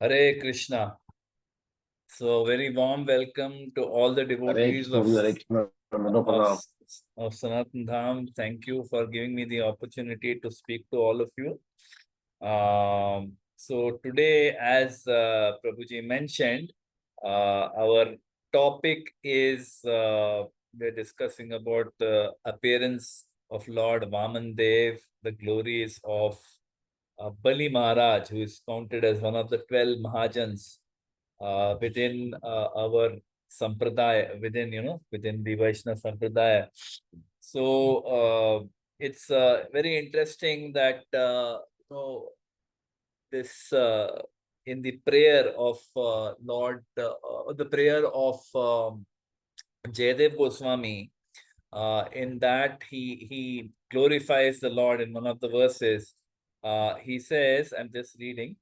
Hare Krishna. So, very warm welcome to all the Hare devotees Krishna, Hare Krishna, Namo of, Pranam. of Sanatan Dham. Thank you for giving me the opportunity to speak to all of you. So, today, as Prabhuji mentioned, our topic is we're discussing about the appearance of Lord Vaman Dev, the glories of Bali Maharaj, who is counted as one of the 12 Mahajans within our sampradaya, within the Vaishnava sampradaya. So it's very interesting that this in the prayer of the prayer of Jayadev Goswami, in that he glorifies the Lord in one of the verses. He says, I'm just reading.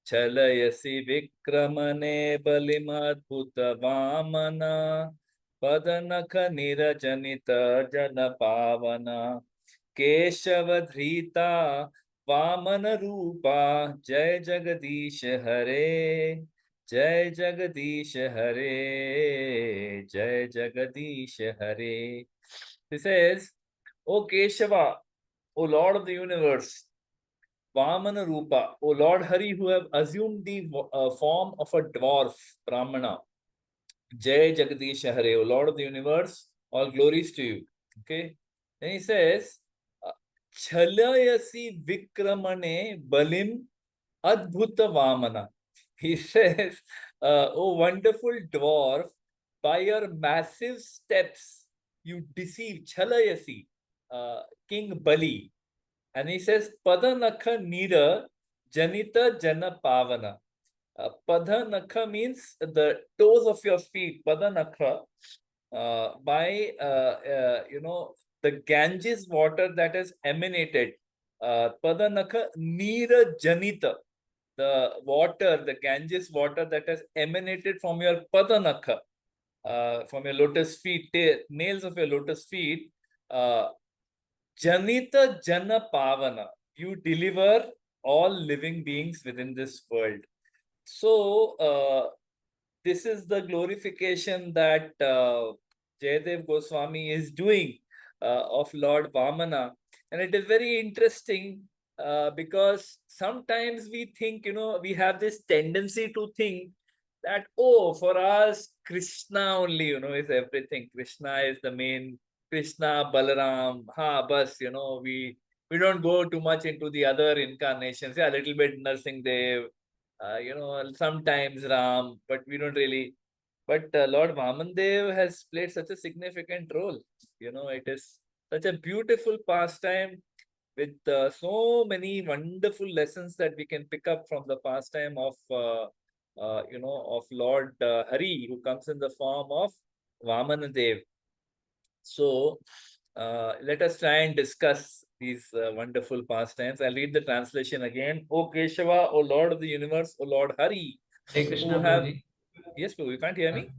Chalayasi vikramane balimadbhuta vamana padanakha nirajanita jana pavana keshavadhrita vamana rupa jai jagadish hare jai jagadish hare jai jagadish hare. He says, O Keshava, O Lord of the universe, Vamana Rupa, O Lord Hari, who have assumed the form of a dwarf, Brahmana. Jai Jagadish Hare, O Lord of the universe, all glories to you. Okay. Then he says, Chalayasi Vikramane Balim Adbhuta Vamana. He says, O wonderful dwarf, by your massive steps, you deceive Chalayasi, King Bali. And he says, Padanakha Nira Janita Jana Pavana. Padanakha means the toes of your feet. Padanakha, by the Ganges water that has emanated. Padanakha Nira Janita, the water, the Ganges water that has emanated from your Padanakha, from your lotus feet, nails of your lotus feet. Janita Jana Pavana, you deliver all living beings within this world. So, this is the glorification that Jayadev Goswami is doing of Lord Vamana. And it is very interesting because sometimes we think, we have this tendency to think that, oh, for us, Krishna only, is everything. Krishna is the main. Krishna, Balaram, bus, we don't go too much into the other incarnations. Yeah, a little bit Narsinghdev, sometimes Ram, but we don't really. But Lord Vamandev has played such a significant role. It is such a beautiful pastime with so many wonderful lessons that we can pick up from the pastime of, of Lord Hari, who comes in the form of Vamanadev. So, let us try and discuss these wonderful pastimes. I'll read the translation again. O Keshava, O Lord of the universe, O Lord Hari, Hare Krishna, who have... Prabhuji. Yes, Prabhu, you can't hear me?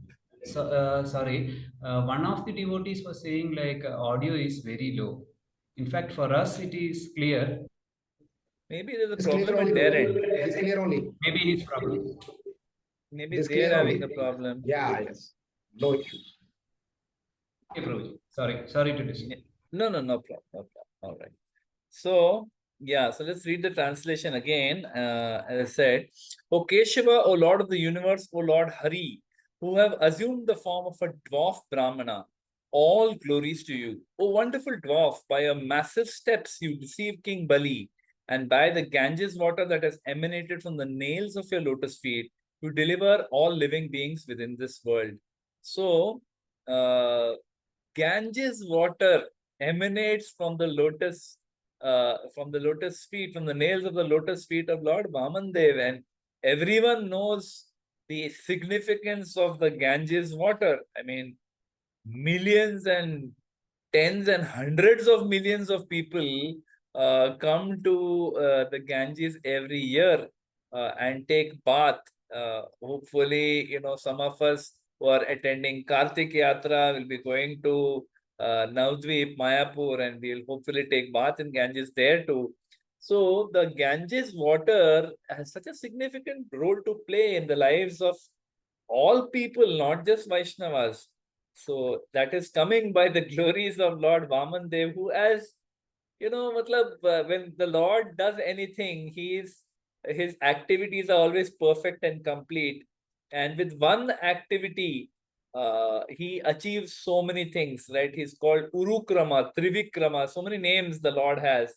Sorry. One of the devotees was saying like audio is very low. In fact, for us it is clear. Maybe there's a It's clear problem only. at their end. It's clear only. Maybe it is problem. Maybe It's they're clear having only. a problem. Yeah, yes. No issues. Okay, Prabhuji. Sorry to disturb. No problem. All right. So, yeah, so let's read the translation again. As I said, O Keshava, O Lord of the universe, O Lord Hari, who have assumed the form of a dwarf Brahmana, all glories to you. O wonderful dwarf, by your massive steps you deceive King Bali, and by the Ganges water that has emanated from the nails of your lotus feet, you deliver all living beings within this world. So, Ganges water emanates from the lotus feet, from the nails of the lotus feet of Lord Vamandev, and everyone knows the significance of the Ganges water. I mean, millions and tens and hundreds of millions of people come to the Ganges every year and take bath. Hopefully, some of us who are attending Kartik Yatra will be going to Navdvip, Mayapur, and we'll hopefully take bath in Ganges there too. So the Ganges water has such a significant role to play in the lives of all people, not just Vaishnavas. So that is coming by the glories of Lord Vaman Dev, who has, when the Lord does anything, his activities are always perfect and complete. And with one activity, he achieves so many things, right? He's called Urukrama, Trivikrama, so many names the Lord has.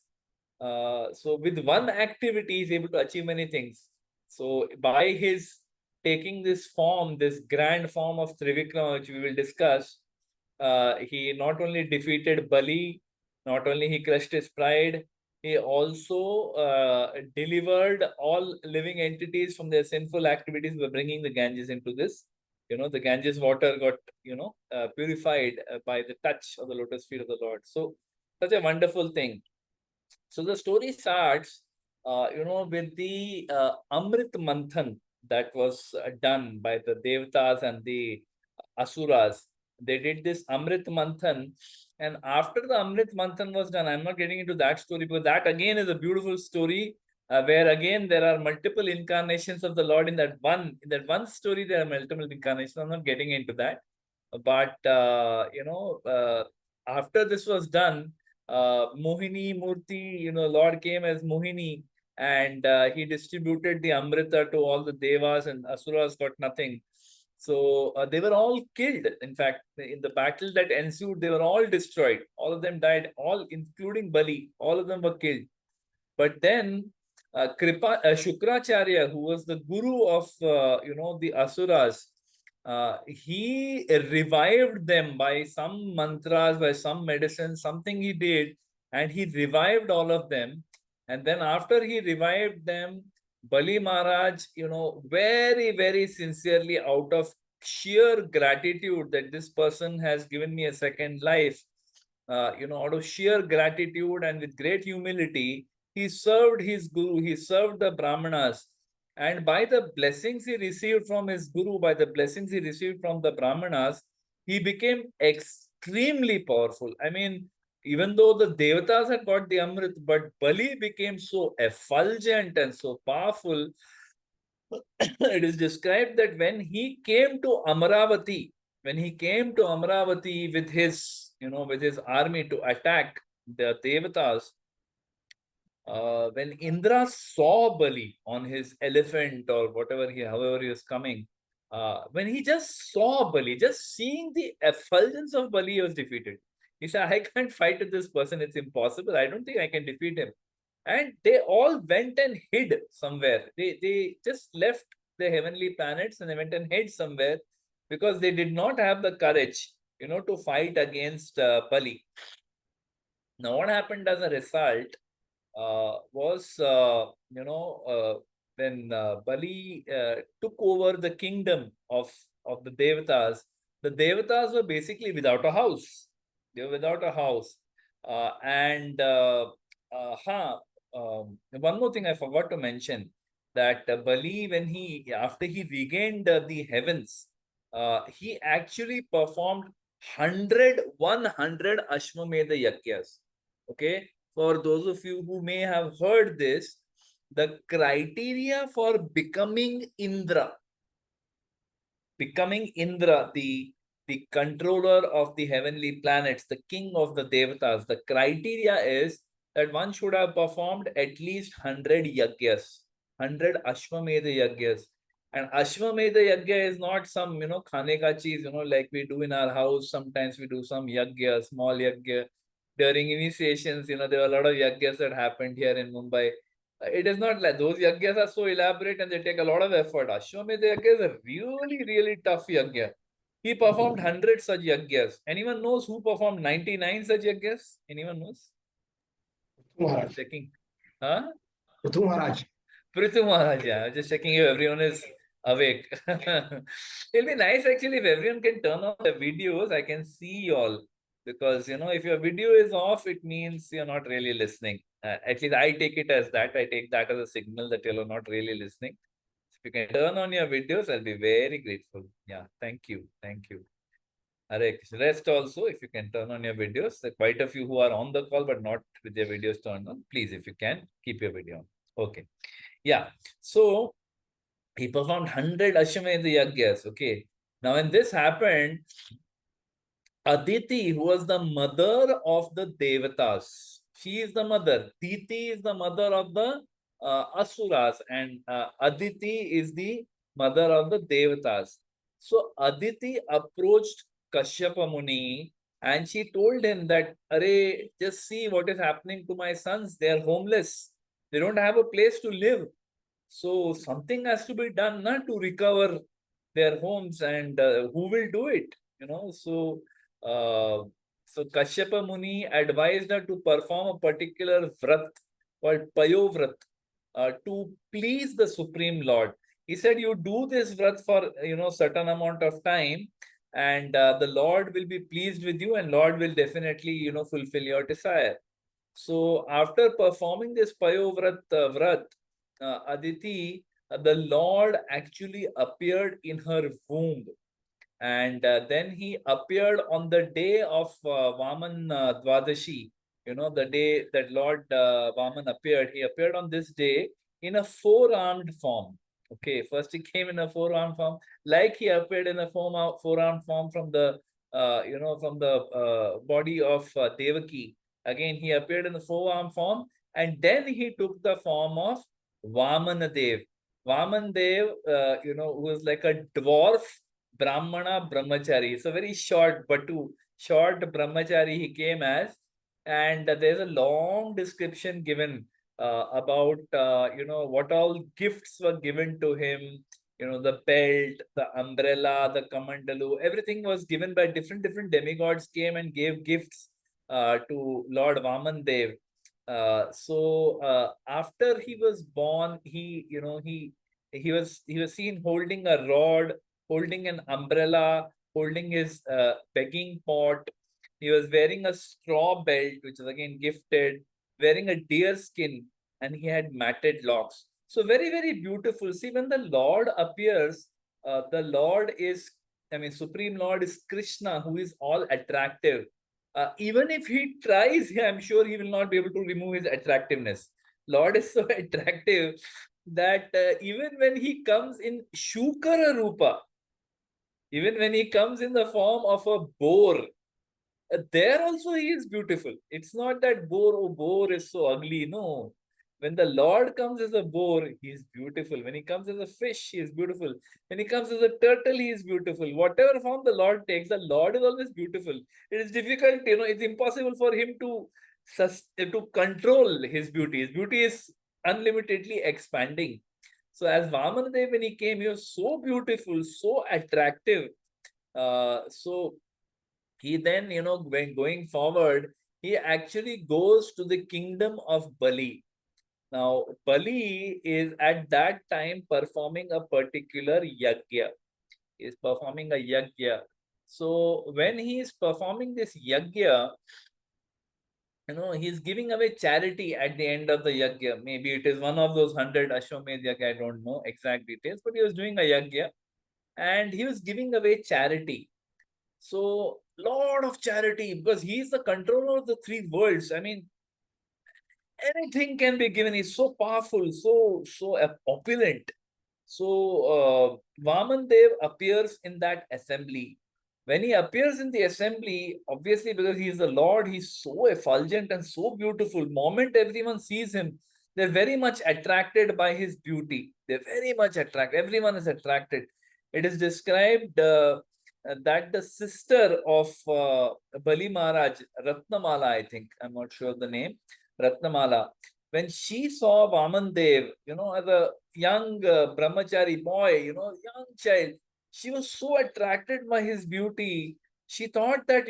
So with one activity, he's able to achieve many things. So by his taking this form, this grand form of Trivikrama, which we will discuss, he not only defeated Bali, not only he crushed his pride, he also delivered all living entities from their sinful activities by bringing the Ganges into this. The Ganges water got, purified by the touch of the lotus feet of the Lord. So such a wonderful thing. So the story starts, with the Amrit Manthan that was done by the Devatas and the Asuras. They did this Amrit Manthan, and after the Amrit Manthan was done, I'm not getting into that story, but that again is a beautiful story, where again there are multiple incarnations of the Lord in that one story. There are multiple incarnations. I'm not getting into that, but after this was done, Mohini Murti, Lord came as Mohini, and he distributed the Amrita to all the Devas, and Asuras got nothing. So they were all killed. In fact, in the battle that ensued, they were all destroyed. All of them died, all including Bali. All of them were killed. But then Shukracharya, who was the guru of the Asuras, he revived them by some mantras, by some medicine, something he did, and he revived all of them. And then after he revived them, Bali Maharaj, very, very sincerely, out of sheer gratitude that this person has given me a second life, out of sheer gratitude and with great humility, he served his guru, he served the brahmanas, and by the blessings he received from his guru, by the blessings he received from the brahmanas, he became extremely powerful. I mean, even though the devatas had got the amrit, but Bali became so effulgent and so powerful. It is described that when he came to Amaravati, with his army to attack the devatas, when Indra saw Bali on his elephant or however he was coming, when he just saw Bali, just seeing the effulgence of Bali, he was defeated. He said, I can't fight with this person. It's impossible. I don't think I can defeat him. And they all went and hid somewhere. They just left the heavenly planets and they went and hid somewhere because they did not have the courage, to fight against Bali. Now, what happened as a result was, when Bali took over the kingdom of the Devatas were basically without a house. They were without a house. And one more thing I forgot to mention, that Bali, after he regained the heavens, he actually performed 100 Ashwamedha Yagyas. Okay, for those of you who may have heard this, the criteria for becoming Indra, the controller of the heavenly planets, the king of the devatas, the criteria is that one should have performed at least 100 yagyas, 100 Ashwamedha yagyas. And Ashwamedha yagya is not some, khane ka cheez, like we do in our house. Sometimes we do some yagya, small yagya. During initiations, there were a lot of yagyas that happened here in Mumbai. It is not like those yagyas are so elaborate and they take a lot of effort. Ashwamedha yagya is a really, really tough yagya. He performed 100 such yagyas. Anyone knows who performed 99 such yagyas? Anyone knows? Maharaj. Checking. Huh? Prithu Maharaj. Prithu Maharaj, yeah. Just checking if everyone is awake. It'll be nice actually if everyone can turn on the videos. I can see you all. Because, if your video is off, it means you're not really listening. At least I take it as that. I take that as a signal that you're not really listening. If you can turn on your videos, I'll be very grateful. Yeah, thank you. Thank you. Hare Krishna. Rest also, if you can turn on your videos. There are quite a few who are on the call, but not with their videos turned on. Please, if you can, keep your video on. Okay. Yeah. So he performed 100 Ashwamedha Yagyas. Okay. Now, when this happened, Aditi, who was the mother of the Devatas, she is the mother. Diti is the mother of the Asuras, and Aditi is the mother of the Devatas. So Aditi approached Kashyapa Muni and she told him that, Arey, just see what is happening to my sons. They are homeless. They don't have a place to live. So something has to be done not to recover their homes, and who will do it? Uh, so Kashyapa Muni advised her to perform a particular vrat called Payovrat to please the Supreme Lord. He said, you do this vrat for certain amount of time, and the Lord will be pleased with you, and Lord will definitely fulfill your desire. So after performing this Payovrat vrat, Aditi, the Lord actually appeared in her womb, and then he appeared on the day of Vaman Dwadashi. The day that Lord Vaman appeared, he appeared on this day in a four-armed form. Okay, first he came in a four-armed form, like he appeared in a four-armed form from the body of Devaki. Again, he appeared in the four-armed form, and then he took the form of Vamana Dev. Vaman Dev, who was like a dwarf Brahmana brahmachari. It's a very short batu, short brahmachari he came as, and there's a long description given about what all gifts were given to him. The belt, the umbrella, the kamandalu, everything was given by different demigods came and gave gifts to Lord Vaman Dev. So after he was born, he was seen holding a rod, holding an umbrella, holding his begging pot. He was wearing a straw belt, which is again gifted, wearing a deer skin, and he had matted locks. So very, very beautiful. See, when the Lord appears, the Lord is, Supreme Lord is Krishna, who is all attractive. Even if he tries, I'm sure he will not be able to remove his attractiveness. Lord is so attractive that even when he comes in Shukara Rupa, even when he comes in the form of a boar, there also he is beautiful. It's not that boar is so ugly. No. When the Lord comes as a boar, he is beautiful. When he comes as a fish, he is beautiful. When he comes as a turtle, he is beautiful. Whatever form the Lord takes, the Lord is always beautiful. It is difficult, it's impossible for him to control his beauty. His beauty is unlimitedly expanding. So as Vamanadev, when he came, he was so beautiful, so attractive. So he then, when going forward, he actually goes to the kingdom of Bali. Now, Bali is at that time performing a particular yagya. He is performing a yagya. So when he is performing this yagya, he's giving away charity at the end of the yagya. Maybe it is one of those 100 Ashwamedh yagya, I don't know exact details, but he was doing a yagya and he was giving away charity. So, lot of charity, because he is the controller of the three worlds. Anything can be given. He's so powerful, so opulent. So, Vaman Dev appears in that assembly. When he appears in the assembly, obviously because he is the Lord, he's so effulgent and so beautiful. Moment everyone sees him, they're very much attracted by his beauty. They're very much attracted. Everyone is attracted. It is described that the sister of Bali Maharaj, Ratnamala, I think, I'm not sure of the name, Ratnamala, when she saw Vaman Dev, as a young brahmachari boy, young child, she was so attracted by his beauty. She thought that,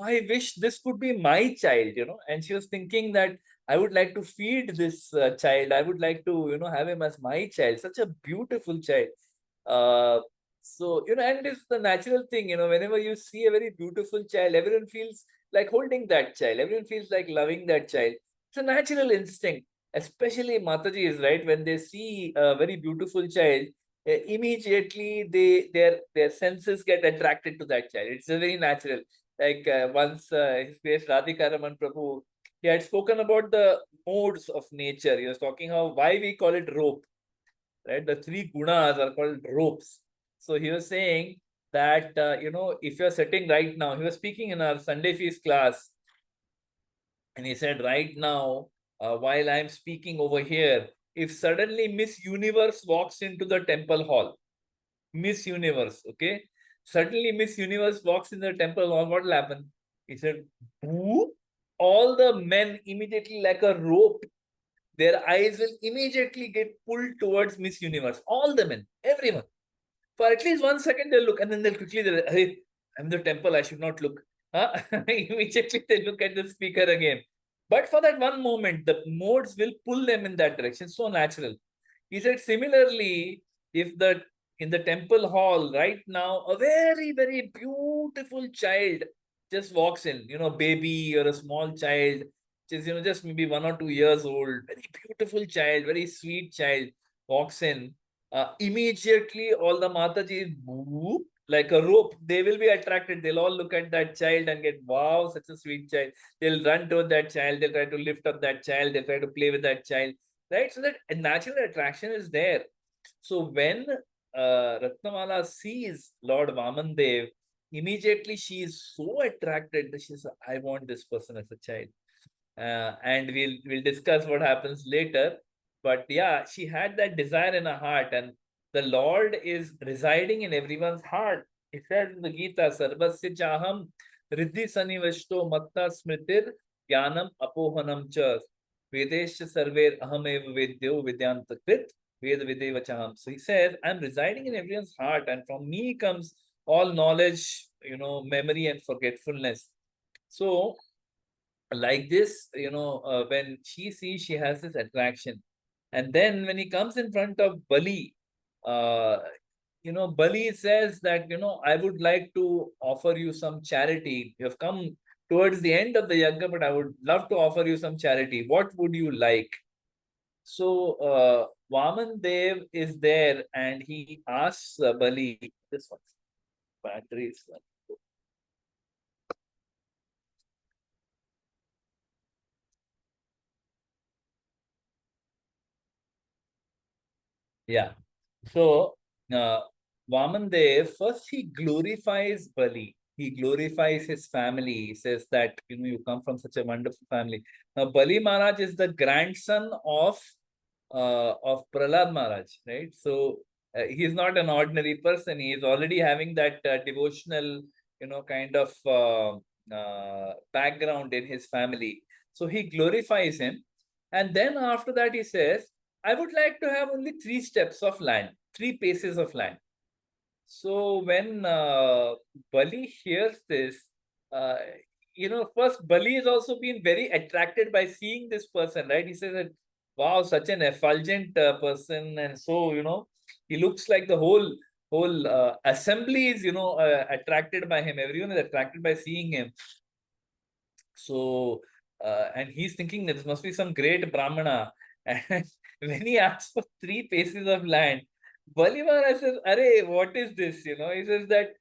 I wish this could be my child, and she was thinking that I would like to feed this child. I would like to, have him as my child. Such a beautiful child. Uh, and it is the natural thing, whenever you see a very beautiful child, everyone feels like holding that child. Everyone feels like loving that child. It's a natural instinct, especially Mataji is right. When they see a very beautiful child, immediately their senses get attracted to that child. It's a very natural. Like once His Grace Radhika Raman Prabhu, he had spoken about the modes of nature. He was talking how why we call it rope, right? The three gunas are called ropes. So he was saying that if you're sitting right now, he was speaking in our Sunday feast class, and he said, right now, while I'm speaking over here, if suddenly Miss Universe walks into the temple hall, Miss Universe, okay? Suddenly Miss Universe walks in the temple hall, what will happen? He said, whoop, all the men immediately, like a rope, their eyes will immediately get pulled towards Miss Universe. All the men, everyone. For at least 1 second, they'll look, and then they'll quickly, hey, I'm in the temple, I should not look. Huh? Immediately they look at the speaker again. But for that one moment, the modes will pull them in that direction. So natural. He said, similarly, if the in the temple hall right now, a very, very beautiful child just walks in, baby or a small child, just just maybe 1 or 2 years old, very beautiful child, very sweet child walks in. Immediately all the Matajis, whoop, like a rope, they will be attracted. They'll all look at that child and get, wow, such a sweet child. They'll run toward that child. They'll try to lift up that child. They'll try to play with that child, right? So that natural attraction is there. So when Ratnamala sees Lord Vaman Dev, immediately she is so attracted that she says, I want this person as a child. And we'll discuss what happens later. But yeah, she had that desire in her heart, and the Lord is residing in everyone's heart. It says in the Gita, Sarvasya Chaham Riddhi Sanivashto Matta Smritir Jnanam Apohanam Cha Vedesha Sarver Ahamev Vedyo Vidyantakrit Ved Videvachaham. So he says, I'm residing in everyone's heart, and from me comes all knowledge, memory and forgetfulness. So like this, when she sees, she has this attraction. And then when he comes in front of Bali, uh, Bali says that, I would like to offer you some charity. You have come towards the end of the yagya, but I would love to offer you some charity. What would you like? So Vaman Dev is there and he asks Bali, this one, battery is yeah. So, Vaman Dev, first he glorifies Bali. He glorifies his family. He says that, you come from such a wonderful family. Now, Bali Maharaj is the grandson of Prahlad Maharaj, right? So, he's not an ordinary person. He is already having that devotional, kind of background in his family. So, he glorifies him. And then after that, he says, I would like to have only 3 steps of land, 3 paces of land. So when Bali hears this, uh, first Bali has also been very attracted by seeing this person, right? He says that, wow, such an effulgent person, and so he looks like the whole assembly is attracted by him. Everyone is attracted by seeing him. So, and he's thinking that this must be some great brahmana. And when he asks for 3 paces of land, Balivara says, Arey, what is this? He says that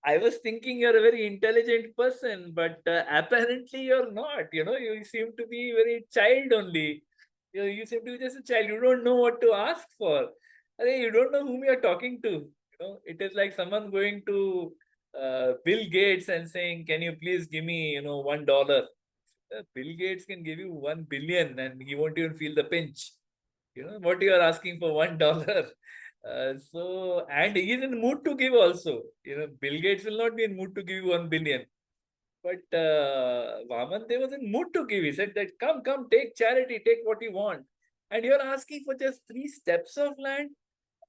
I was thinking you're a very intelligent person, but apparently you're not. You seem to be very child only. You seem to be just a child. You don't know what to ask for. Arey, you don't know whom you're talking to. It is like someone going to Bill Gates and saying, "Can you please give me, $1?" Bill Gates can give you 1 billion, and he won't even feel the pinch. What you are asking for $1. So, and he is in the mood to give also. Bill Gates will not be in mood to give you 1 billion. But Vaman, they was in mood to give. He said that, come, take charity, take what you want. And you're asking for just 3 steps of land.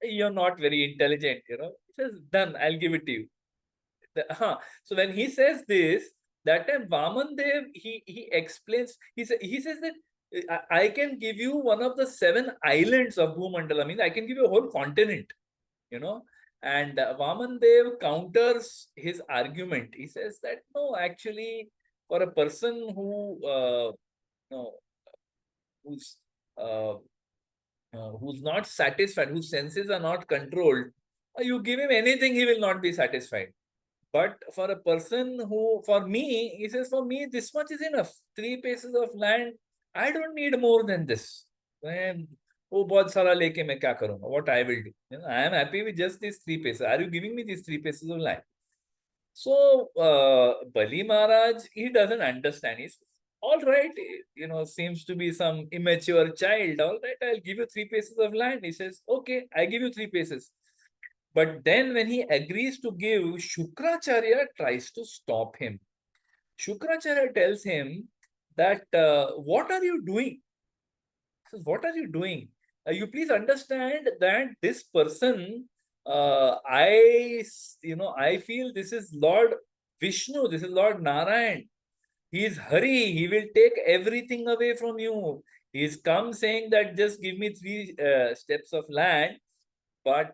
You're not very intelligent. He says, done, I'll give it to you. So when he says this, that time Vaman Dev, he explains, he says that I can give you one of the 7 islands of Bhumandala. I mean, I can give you a whole continent, you know. And Vaman Dev counters his argument. He says that no, actually, for a person who, who's uh, who's not satisfied, whose senses are not controlled, you give him anything, he will not be satisfied. But for a person who, for me, he says, for me, this much is enough. 3 pieces of land, I don't need more than this. Oh, बहुत सारा लेके मैं क्या करूँगा? What I will do? I am happy with just these 3 pieces. Are you giving me these 3 pieces of land? So Bali Maharaj, he doesn't understand. He's all right, seems to be some immature child. All right, I'll give you 3 pieces of land. He says, okay, I give you 3 pieces. But then when he agrees to give, Shukracharya tries to stop him. Shukracharya tells him that, what are you doing? He says, what are you doing? You please understand that this person, I feel this is Lord Vishnu, this is Lord Narayan. He is Hari, he will take everything away from you. He's come saying that just give me 3 steps of land, but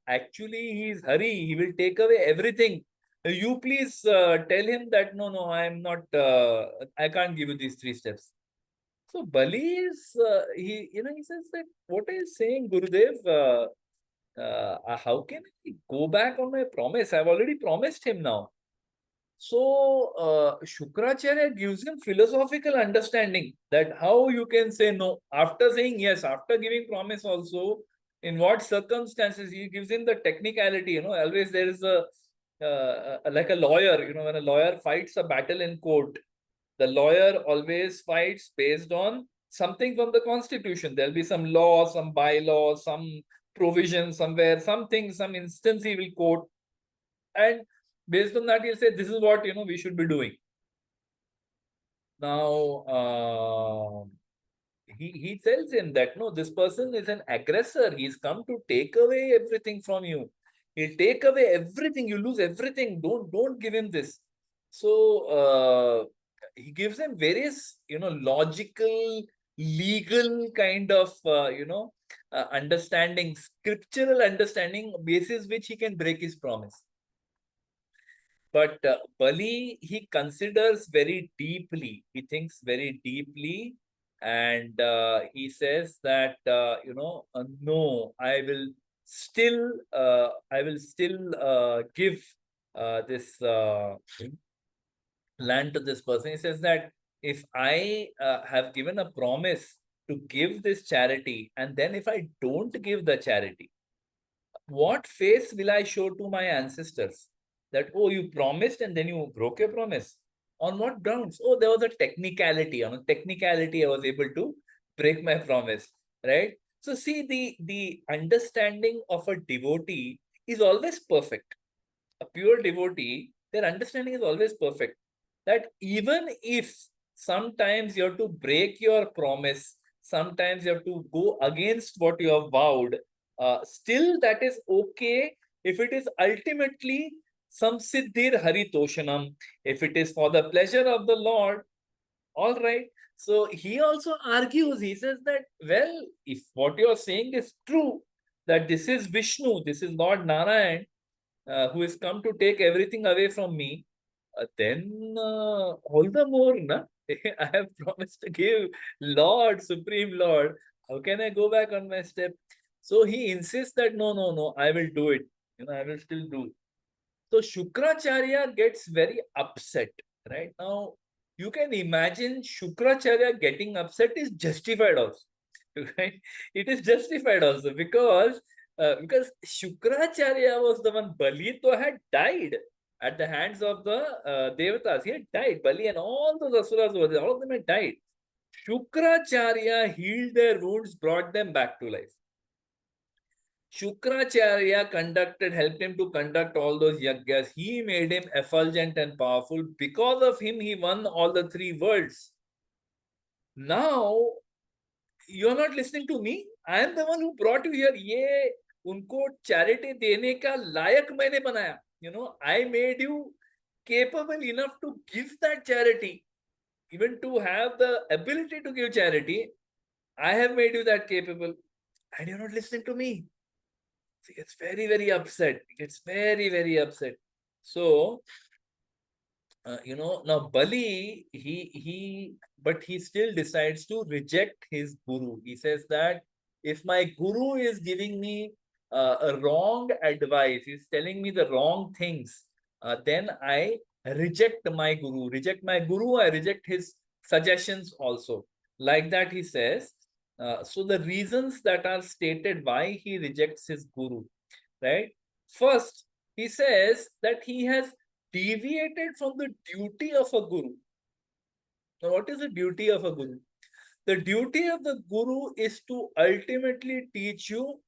actually he is Hari, he will take away everything. You please tell him that no, I am not, I can't give you these 3 steps. So Bali is, he says that, what are you saying, Gurudev? How can I go back on my promise? I've already promised him now. So Shukracharya gives him philosophical understanding that how you can say no after saying yes, after giving promise also, in what circumstances. He gives him the technicality. Always there is like a lawyer. When a lawyer fights a battle in court, the lawyer always fights based on something from the constitution. There'll be some law, some bylaw, some provision somewhere, something, some instance he will quote, and based on that he'll say this is what we should be doing. Now he tells him that no, this person is an aggressor. He's come to take away everything from you. He'll take away everything. You lose everything. Don't give him this. So he gives him various logical, legal kind of understanding, scriptural understanding, basis which he can break his promise. But Bali, he considers very deeply. He thinks very deeply, and he says that no, I will still give this land to this person. He says that if I have given a promise to give this charity, and then if I don't give the charity, what face will I show to my ancestors? That, oh, you promised and then you broke your promise. On what grounds? Oh, there was a technicality. On a technicality, I was able to break my promise, right? So see, the understanding of a devotee is always perfect. A pure devotee, their understanding is always perfect. That even if sometimes you have to break your promise, sometimes you have to go against what you have vowed, still that is okay if it is ultimately some siddhir haritoshanam, if it is for the pleasure of the Lord. All right. So he also argues, he says that, well, if what you are saying is true, that this is Vishnu, this is Lord Narayan, who has come to take everything away from me, then all the more, na? I have promised to give Lord, Supreme Lord. How can I go back on my step? So he insists that no, I will do it. I will still do. So Shukracharya gets very upset. Right now, you can imagine Shukracharya getting upset is justified also. Right? It is justified also because Shukracharya was the one. Bali to had died at the hands of the devatas. He had died. Bali and all those asuras were there. All of them had died. Shukracharya healed their wounds, brought them back to life. Shukracharya helped him to conduct all those yagyas. He made him effulgent and powerful. Because of him, he won all the 3 worlds. Now, you're not listening to me. I am the one who brought you here. ये उनको charity देने का लायक मैंने बनाया. I made you capable enough to give that charity. Even to have the ability to give charity, I have made you that capable. And you're not listening to me. He gets very, very upset. He gets very, very upset. So, now Bali, but he still decides to reject his guru. He says that If my guru is giving me a wrong advice, he's telling me the wrong things, then I reject my guru. I reject his suggestions also. Like that, he says. So the reasons that are stated why he rejects his guru, right? First, he says that he has deviated from the duty of a guru. Now, what is the duty of a guru? The duty of the guru is to ultimately teach you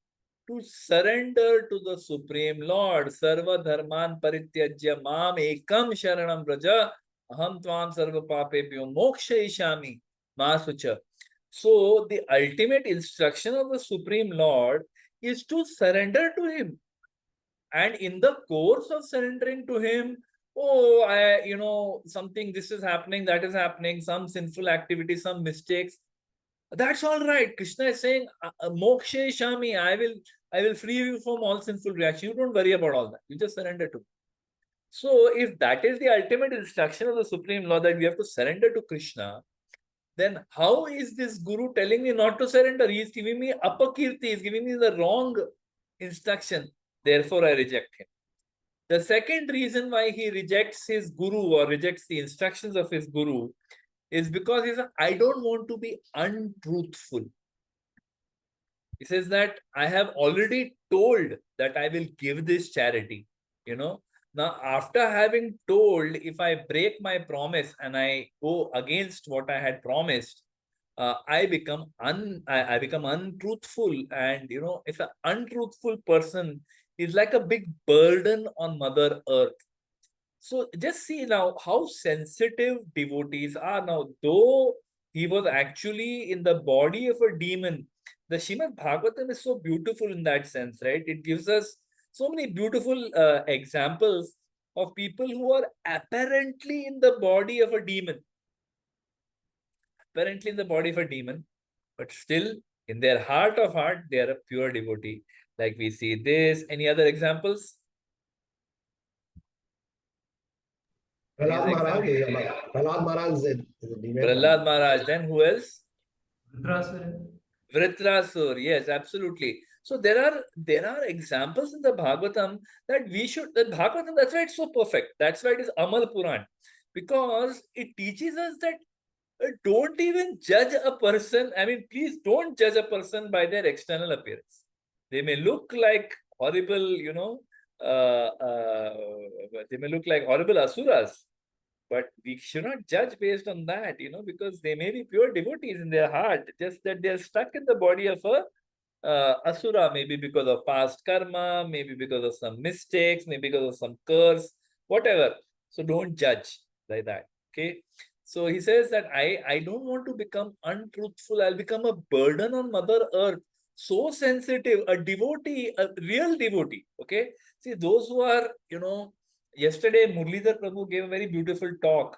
to surrender to the Supreme Lord. Sarva dharman parityajya mam ekam sharanam braja aham tvam sarva papebhyo mokshayishami masucha. So the ultimate instruction of the Supreme Lord is to surrender to him. And in the course of surrendering to him, oh, something, this is happening, that is happening, some sinful activity, some mistakes, that's all right. Krishna is saying, mokshe shami, I will free you from all sinful reaction. You don't worry about all that. You just surrender to me. So if that is the ultimate instruction of the Supreme Lord, that we have to surrender to Krishna, then how is this guru telling me not to surrender? He is giving me apakirti, he is giving me the wrong instruction. Therefore, I reject him. The second reason why he rejects his guru or rejects the instructions of his guru is because he says, I don't want to be untruthful. He says that I have already told that I will give this charity. Now, after having told, if I break my promise and I go against what I had promised, I become untruthful. And if an untruthful person is like a big burden on Mother Earth. So just see now how sensitive devotees are. Now, though he was actually in the body of a demon, the Srimad Bhagavatam is so beautiful in that sense, right? It gives us so many beautiful examples of people who are apparently in the body of a demon. Apparently in the body of a demon, but still in their heart of heart, they are a pure devotee. Like we see this. Any other examples? Prahlad Maharaj, Prahlad Maharaj is a demon. Prahlad Maharaj. Then who else? Dhritarashtra. Vritrasur. Yes, absolutely. So there are examples in the Bhagavatam that we should. The Bhagavatam, that's why it's so perfect. That's why it is Amal Puran, because it teaches us that don't even judge a person. I mean, please don't judge a person by their external appearance. They may look like horrible, they may look like horrible asuras, but we should not judge based on that, because they may be pure devotees in their heart, just that they're stuck in the body of a asura, maybe because of past karma, maybe because of some mistakes, maybe because of some curse, whatever. So don't judge like that. Okay. So he says that I don't want to become untruthful. I'll become a burden on Mother Earth. So sensitive, a devotee, a real devotee. Okay. See, those who are, yesterday Murlidhar Prabhu gave a very beautiful talk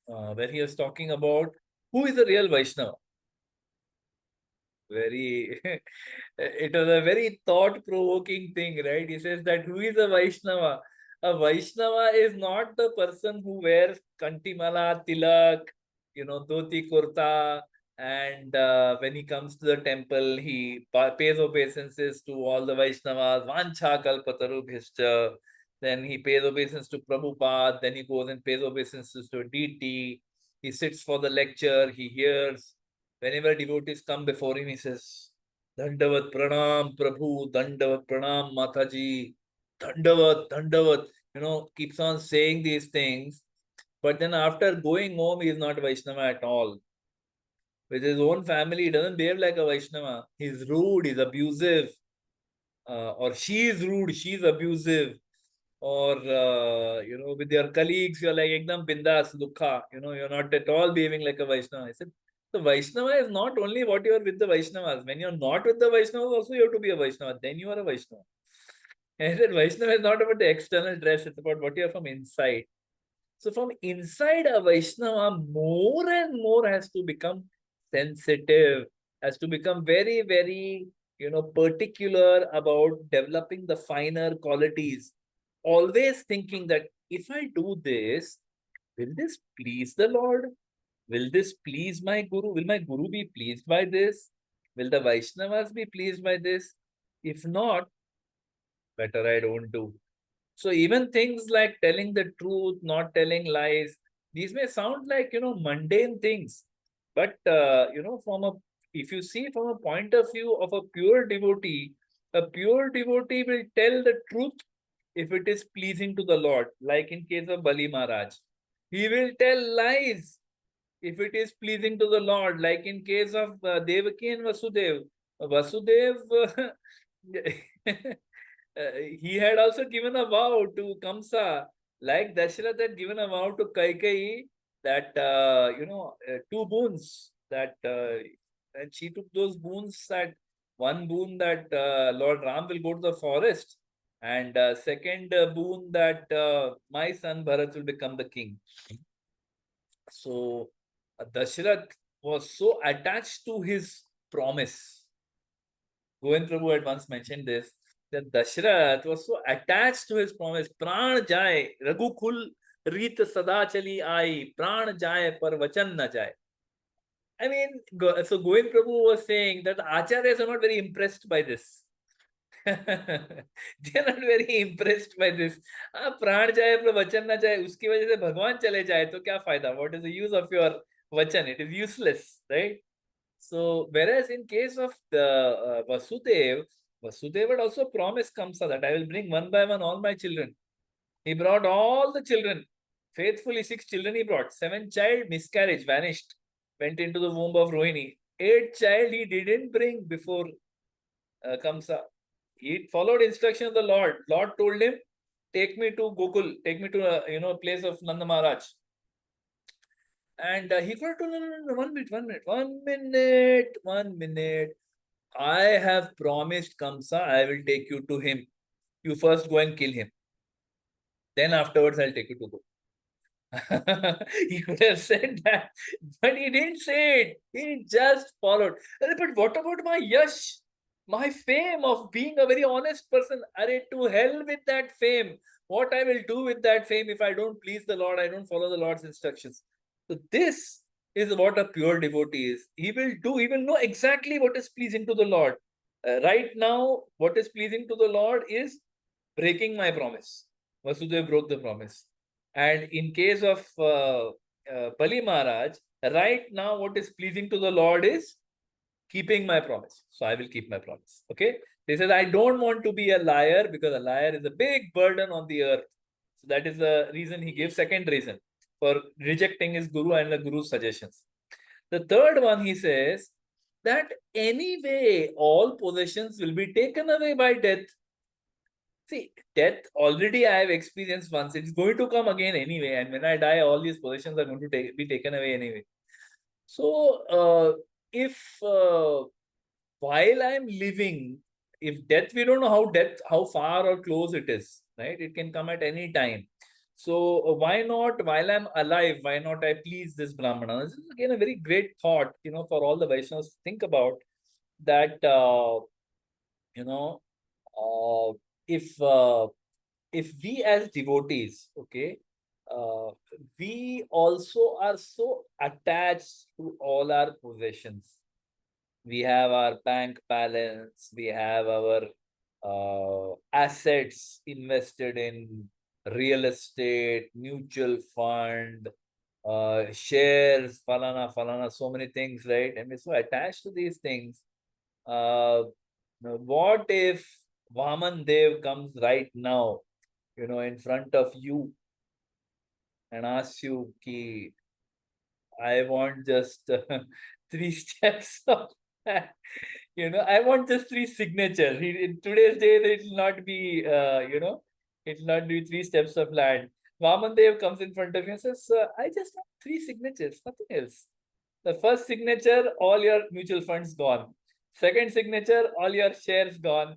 where he was talking about who is a real Vaishnava. It was a very thought-provoking thing, right? He says that who is a Vaishnava? A Vaishnava is not the person who wears kantimala, tilak, dhoti kurta, and when he comes to the temple, he pays obeisances to all the Vaishnavas, vancha kalpatarubhishcha. Then he pays obeisance to Prabhupada. Then he goes and pays obeisances to DT. He sits for the lecture. He hears. Whenever devotees come before him, he says, Dandavat Pranam Prabhu, Dandavat Pranam Mataji, Dandavat, Dandavat, keeps on saying these things. But then after going home, he is not Vaishnava at all. With his own family, he doesn't behave like a Vaishnava. He's rude, he's abusive. Or she is rude, she's abusive. Or, with your colleagues, you're like, Ekdam bindas, dukha. You're not at all behaving like a Vaishnava. I said, the Vaishnava is not only what you are with the Vaishnavas. When you're not with the Vaishnavas, also you have to be a Vaishnava. Then you are a Vaishnava. And I said, Vaishnava is not about the external dress. It's about what you are from inside. So from inside a Vaishnava, more and more has to become sensitive, has to become very, very, particular about developing the finer qualities. Always thinking that if I do this, will this please the Lord? Will this please my guru? Will my guru be pleased by this? Will the Vaishnavas be pleased by this? If not, better I don't do. So even things like telling the truth, not telling lies, these may sound like, mundane things. But, if you see from a point of view of a pure devotee will tell the truth if it is pleasing to the Lord, like in case of Bali Maharaj. He will tell lies if it is pleasing to the Lord, like in case of Devaki and Vasudev. Vasudev, he had also given a vow to Kamsa, like Dashrath had given a vow to Kaikai that, two boons that, and she took those boons, that one boon that Lord Ram will go to the forest, and second boon that my son Bharat will become the king. So Dashrath was so attached to his promise. Govind Prabhu had once mentioned this, that Dashrath was so attached to his promise. Pran jaye, Raghukul Reet Sada Chali Ai, Pran jaye, par Vachan na jaye. I mean, so Govind Prabhu was saying that Acharyas are not very impressed by this. They are not very impressed by this. प्राण जाए पर वचन ना जाए, उसकी वजह से भगवान चले जाए तो क्या फायदा? What is the use of your vachan? It is useless, right? So whereas in case of the Vasudev had also promised Kamsa that I will bring one by one all my children. He brought all the children, faithfully 6 children he brought. 7th child miscarriage, vanished, went into the womb of Rohini. 8th child he didn't bring before Kamsa. He followed instruction of the Lord. Lord told him, take me to Gokul, take me to a place of Nanda Maharaj. And he got to, no, 1 minute. I have promised Kamsa, I will take you to him. You first go and kill him. Then afterwards, I'll take you to Gokul. He could have said that, but he didn't say it. He just followed. But what about my yash? My fame of being a very honest person? Arre, to hell with that fame. What I will do with that fame if I don't please the Lord, I don't follow the Lord's instructions. So this is what a pure devotee is. He will know exactly what is pleasing to the Lord. Right now, what is pleasing to the Lord is breaking my promise. Vasudeva broke the promise. And in case of Bali Maharaj, right now what is pleasing to the Lord is keeping my promise. So I will keep my promise. Okay. He says, I don't want to be a liar because a liar is a big burden on the earth. So that is the reason he gives. Second reason for rejecting his guru and the guru's suggestions. The third one, he says that anyway, all possessions will be taken away by death. See, death already I have experienced once. It's going to come again anyway. And when I die, all these possessions are going to be taken away anyway. So, if while I'm living, if death, we don't know how far or close it is, right? It can come at any time. So why not, while I'm alive, why not I please this Brahmana? This is again a very great thought, for all the Vaishnavas to think about that, uh, if we as devotees, okay, we also are so attached to all our possessions. We have our bank balance, we have our assets invested in real estate, mutual fund, shares, falana, so many things, right? And we're so attached to these things. What if Vaman Dev comes right now, in front of you and asks you, Ki, I want just 3 steps of I want just 3 signatures. In today's day, it will not be, it will not be 3 steps of land. Vaman Dev comes in front of you and says, I just want 3 signatures, nothing else. The first signature, all your mutual funds gone. Second signature, all your shares gone.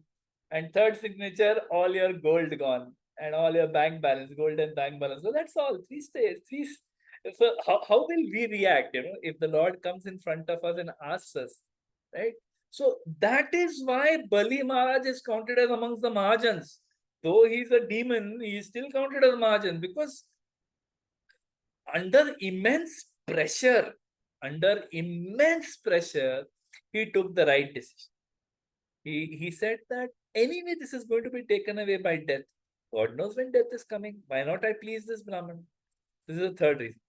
And third signature, all your gold gone. And all your bank balance, gold and bank balance. So that's all. 3 stays. 3. So how will we react, if the Lord comes in front of us and asks us, right? So that is why Bali Maharaj is counted as amongst the Mahajans. Though he's a demon, he is still counted as Mahajan, because under immense pressure, he took the right decision. He said that anyway, this is going to be taken away by death. God knows when death is coming. Why not I please this Brahman? This is the third reason.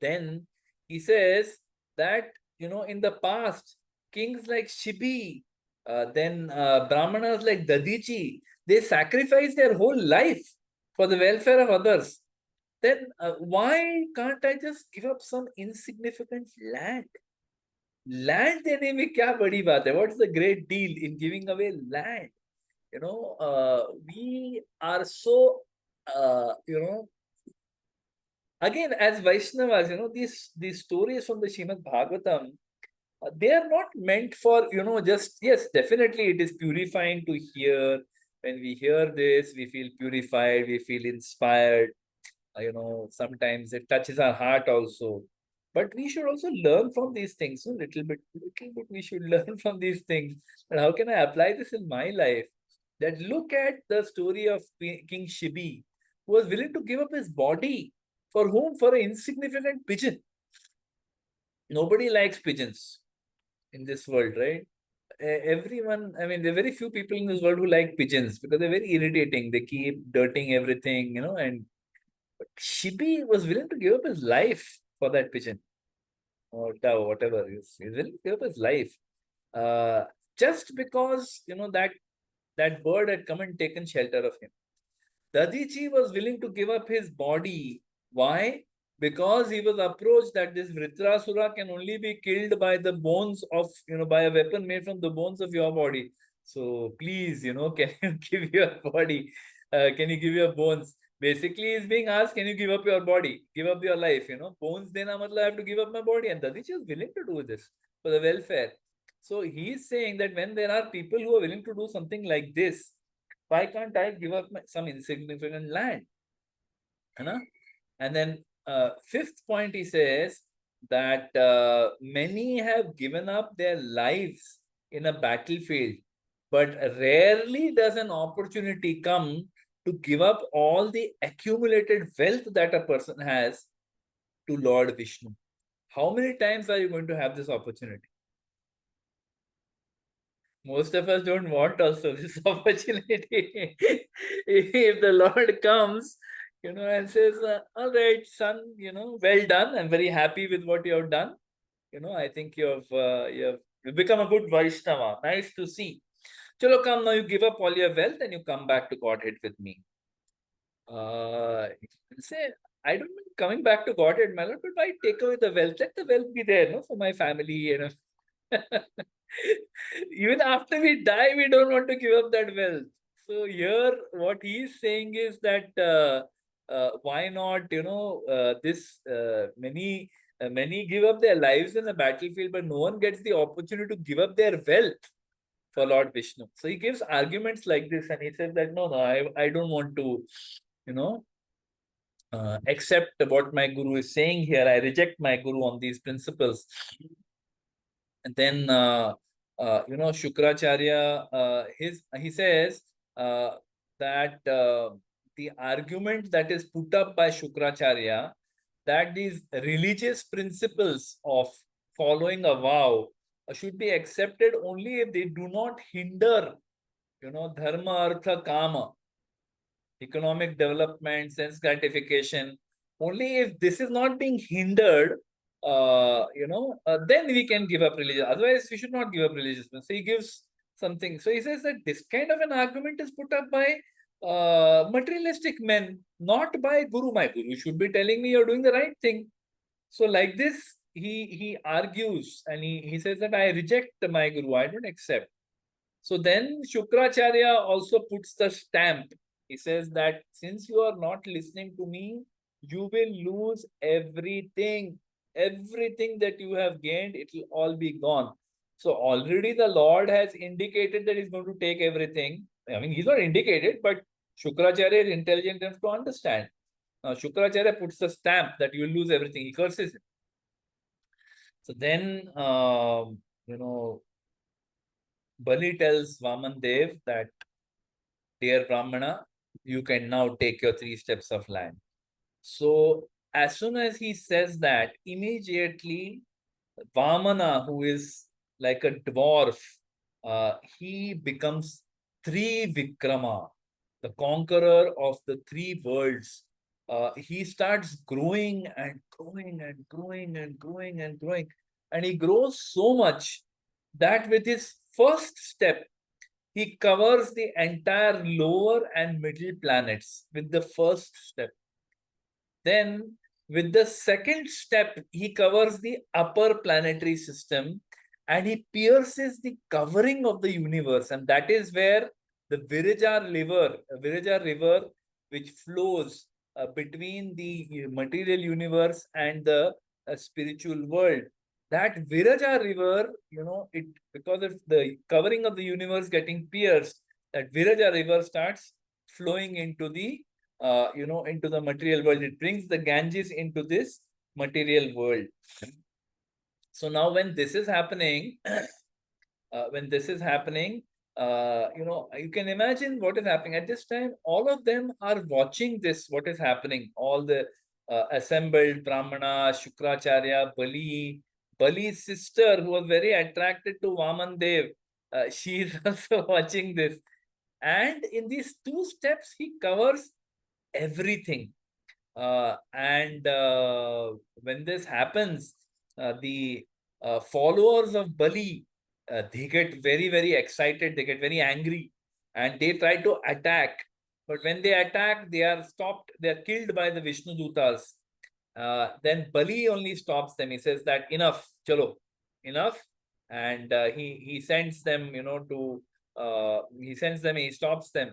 Then he says that, in the past, kings like Shibi, then Brahmanas like Dadichi, they sacrificed their whole life for the welfare of others. Then why can't I just give up some insignificant land? Land देने में क्या बड़ी बात है? What's the great deal in giving away land? We are so, again, as Vaishnavas, these stories from the Srimad Bhagavatam, they are not meant for, just, yes, definitely it is purifying to hear. When we hear this, we feel purified, we feel inspired. Sometimes it touches our heart also. But we should also learn from these things, little bit we should learn from these things. But how can I apply this in my life? That look at the story of King Shibi, who was willing to give up his body. For whom? For an insignificant pigeon. Nobody likes pigeons in this world, right? Everyone, I mean, there are very few people in this world who like pigeons because they're very irritating. They keep dirting everything, and Shibi was willing to give up his life for that pigeon or dove, whatever. He's willing to give up his life. Just because, that bird had come and taken shelter of him. Dadichi was willing to give up his body. Why? Because he was approached that this Vritrasura can only be killed by the bones of, by a weapon made from the bones of your body. So please, can you give your body? Can you give your bones? Basically, he's being asked, can you give up your body? Give up your life, Bones dena matlab I have to give up my body. And Dadichi is willing to do this for the welfare. So he's saying that when there are people who are willing to do something like this, why can't I give up some insignificant land? And then fifth point, he says that many have given up their lives in a battlefield, but rarely does an opportunity come to give up all the accumulated wealth that a person has to Lord Vishnu. How many times are you going to have this opportunity? Most of us don't want also this opportunity. If the Lord comes, and says, all right, son, well done. I'm very happy with what you have done. I think you've become a good Vaishnava. Nice to see. Chalo, come now, you give up all your wealth and you come back to Godhead with me. Say, I don't mean coming back to Godhead, my Lord, but why take away the wealth? Let the wealth be there, for my family, Even after we die, we don't want to give up that wealth. So here, what he's saying is that why not, many give up their lives in the battlefield, but no one gets the opportunity to give up their wealth for Lord Vishnu. So he gives arguments like this, and he says that no, I don't want to, accept what my guru is saying here. I reject my guru on these principles. And then, Shukracharya, he says that the argument that is put up by Shukracharya, that these religious principles of following a vow should be accepted only if they do not hinder, dharma, artha, kama, economic development, sense gratification. Only if this is not being hindered, then we can give up religion. Otherwise, we should not give up religion. So he gives something. So he says that this kind of an argument is put up by materialistic men, not by Guru. My Guru should be telling me you're doing the right thing. So like this, he argues and he says that I reject my Guru. I don't accept. So then Shukracharya also puts the stamp. He says that since you are not listening to me, you will lose everything. Everything that you have gained, it will all be gone. So already the Lord has indicated that he's going to take everything. I mean, he's not indicated, but Shukracharya is intelligent enough to understand. Now, Shukracharya puts the stamp that you will lose everything. He curses him. So then, Bali tells Vaman Dev that, dear Brahmana, you can now take your 3 steps of land. So as soon as he says that, immediately Vamana, who is like a dwarf, he becomes Vikrama, the conqueror of the three worlds. He starts growing and growing and growing and growing and growing. And he grows so much that with his first step, he covers the entire lower and middle planets with the first step. Then, with the second step, he covers the upper planetary system and he pierces the covering of the universe. And that is where the Viraja river, which flows between the material universe and the spiritual world. That Viraja river, it because of the covering of the universe getting pierced, that Viraja river starts flowing into the into the material world. It brings the Ganges into this material world. So now when this is happening, you can imagine what is happening at this time. All of them are watching this, what is happening. All the assembled brahmana, Shukracharya, Bali's sister, who was very attracted to Vaman Dev, she is also watching this. And in these two steps, he covers everything. And when this happens, the followers of Bali, they get very, very excited. They get very angry and they try to attack. But when they attack, they are stopped. They are killed by the Vishnu Dutas. Then Bali only stops them. He says that enough, chalo, enough. And he sends them, he stops them.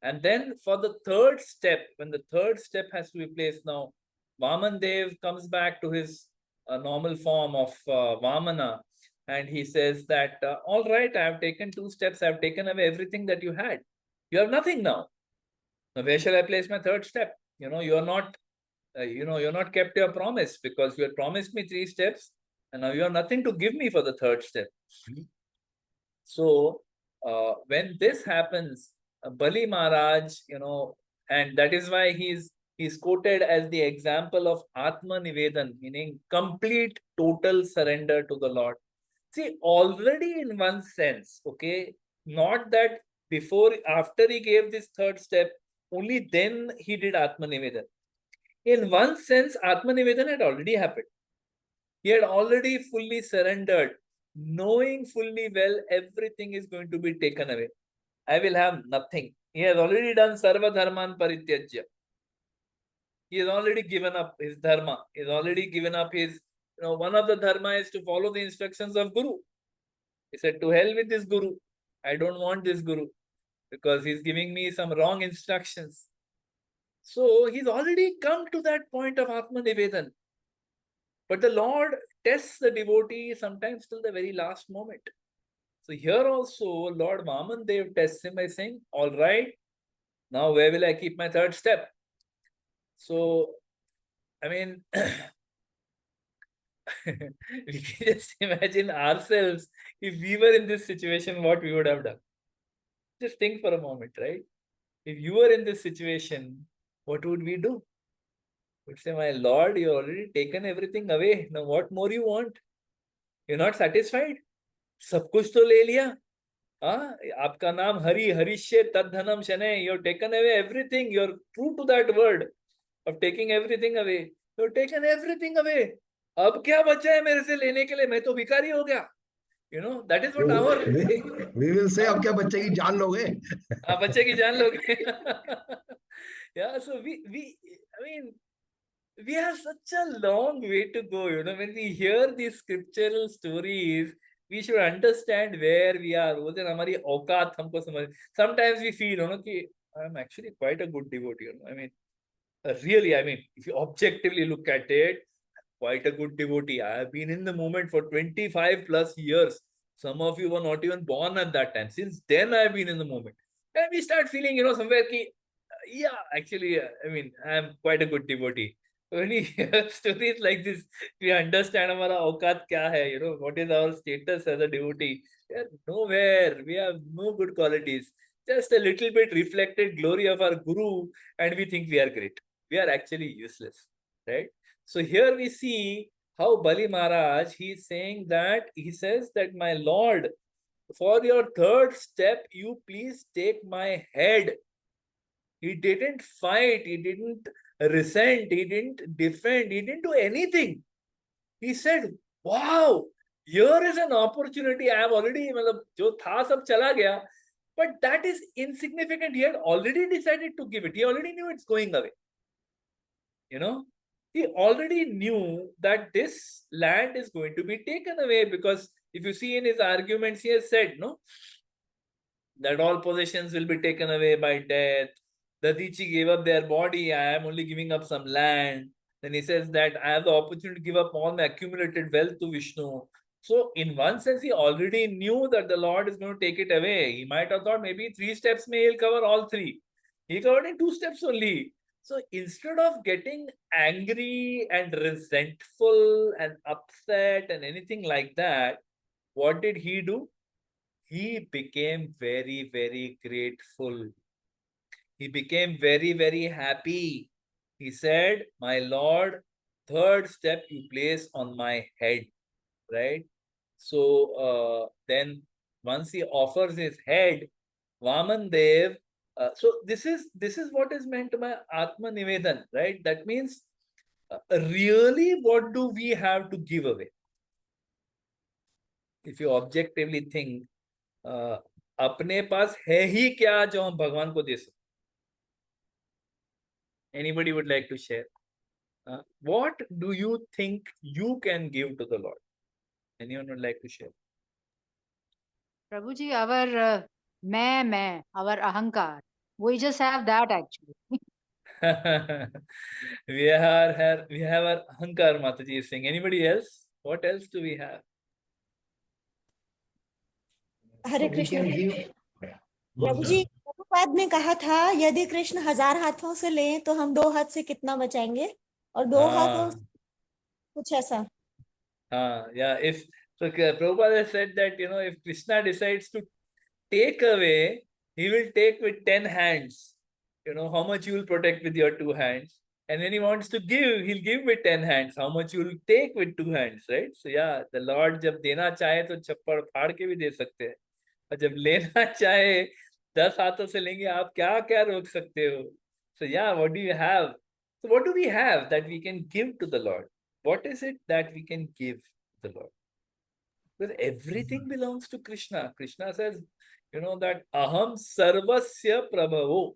And then for the third step, when the third step has to be placed now, Vaman Dev comes back to his normal form of Vamana. And he says that, all right, I have taken two steps. I have taken away everything that you had. You have nothing now. Now, where shall I place my third step? You're not kept your promise, because you had promised me three steps and now you have nothing to give me for the third step. So when this happens, Bali Maharaj, and that is why he's quoted as the example of Atma Nivedan, meaning complete total surrender to the Lord. See, already in one sense, okay, not that after he gave this third step, only then he did Atma Nivedan. In one sense, Atma Nivedan had already happened. He had already fully surrendered, knowing fully well everything is going to be taken away. I will have nothing. He has already done Sarva Dharman Parityajya. He has already given up his dharma. He has already given up his, one of the dharma is to follow the instructions of Guru. He said, to hell with this Guru. I don't want this Guru because he's giving me some wrong instructions. So he's already come to that point of Atma Nivedan. But the Lord tests the devotee sometimes till the very last moment. So here also, Lord Vaman Dev tests him by saying, all right, now where will I keep my third step? So, I mean, we can just imagine ourselves, if we were in this situation, what we would have done. Just think for a moment, right? If you were in this situation, what would we do? We'd say, my Lord, you already taken everything away. Now what more you want? You're not satisfied? सब कुछ तो ले लिया. आपका नाम हरि हरिष्य तद्धनम शनै. You've taken away everything. You're true to that word of taking everything away. You've taken everything away. अब क्या बचा है मेरे से लेने के लिए? मैं तो भिखारी हो गया. That is what our we will say, अब क्या बच्चे की जान लोगे? बच्चे की जान लोगे. Yeah, so we have such a long way to go. When we hear these scriptural stories, we should understand where we are. हमारी औकात हमको समझ. Sometimes we feel, कि I'm actually quite a good devotee. Really, if you objectively look at it, quite a good devotee. I have been in the movement for 25 plus years. Some of you were not even born at that time. Since then, I have been in the movement. And we start feeling, somewhere ki, yeah, actually, I'm quite a good devotee. When we hear stories like this, we understand our aukat kya hai, what is our status as a devotee. We are nowhere. We have no good qualities. Just a little bit reflected glory of our guru, and we think we are great. We are actually useless, right? So here we see how Bali Maharaj, he's saying that, he says that, my Lord, for your third step, you please take my head. He didn't fight, he didn't resent, he didn't defend, he didn't do anything. He said, wow, here is an opportunity. I have already, jo tha sab chala gaya, but that is insignificant. He had already decided to give it. He already knew it's going away. You know, he already knew that this land is going to be taken away, because if you see in his arguments, he has said, no, that all possessions will be taken away by death. The Rishi gave up their body. I am only giving up some land. Then he says that I have the opportunity to give up all my accumulated wealth to Vishnu. So, in one sense, he already knew that the Lord is going to take it away. He might have thought maybe 3 steps may he'll cover all 3. He covered in 2 steps only. So, instead of getting angry and resentful and upset and anything like that, what did he do? He became very, very grateful. He became very, very happy. He said, my Lord, third step you place on my head, right? So then once he offers his head, Vaman Dev, so this is what is meant by Atma Nivedan, right? That means really what do we have to give away? If you objectively think, अपने पास है ही क्या जो हम भगवान को दे सकते? Anybody would like to share? What do you think you can give to the Lord? Anyone would like to share? Prabhuji, our our ahankar, we just have that actually. we have our ahankar, Mataji is saying. Anybody else? What else do we have? Hare We Krishna can give. प्रभु जी, प्रभुपाद ने कहा था यदि कृष्ण 1000 हाथों से लें तो हम 2 हाथ से कितना बचाएंगे, और 2 हाथों कुछ ऐसा. Yeah. If so, Prabhupada said that, if Krishna decides to take away, he will take with 10 hands. How much you will protect with your 2 hands. And when he wants to give, he'll give with 10 hands. How much you will take with 2 hands, right? So yeah, the Lord जब देना चाहे तो छप्पड़ फाड़ के भी दे सकते हैं. और जब लेना चाहे 10 हाथों से लेंगे, आप क्या क्या रोक सकते हो? So yeah, what do you have? So what do we have that we can give to the Lord? What is it that we can give to the Lord? Because everything belongs to Krishna. Krishna says, that aham sarvasya prabhavo.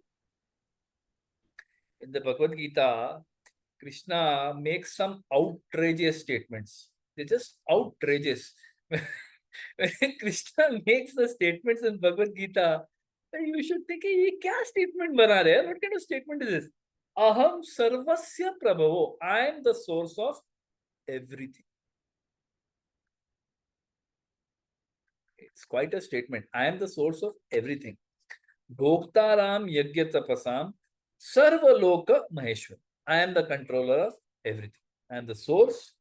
In the Bhagavad Gita, Krishna makes some outrageous statements. They're just outrageous. When Krishna makes the statements in Bhagavad Gita, you should think, ये क्या statement बना रहे हैं? What kind of statement is this? Aham sarvasya prabhavo. I am the source of everything. It's quite a statement. I am the source of everything. Bhoktaram yagya tapasam sarvaloka maheshwar. I am the controller of everything. I am the source.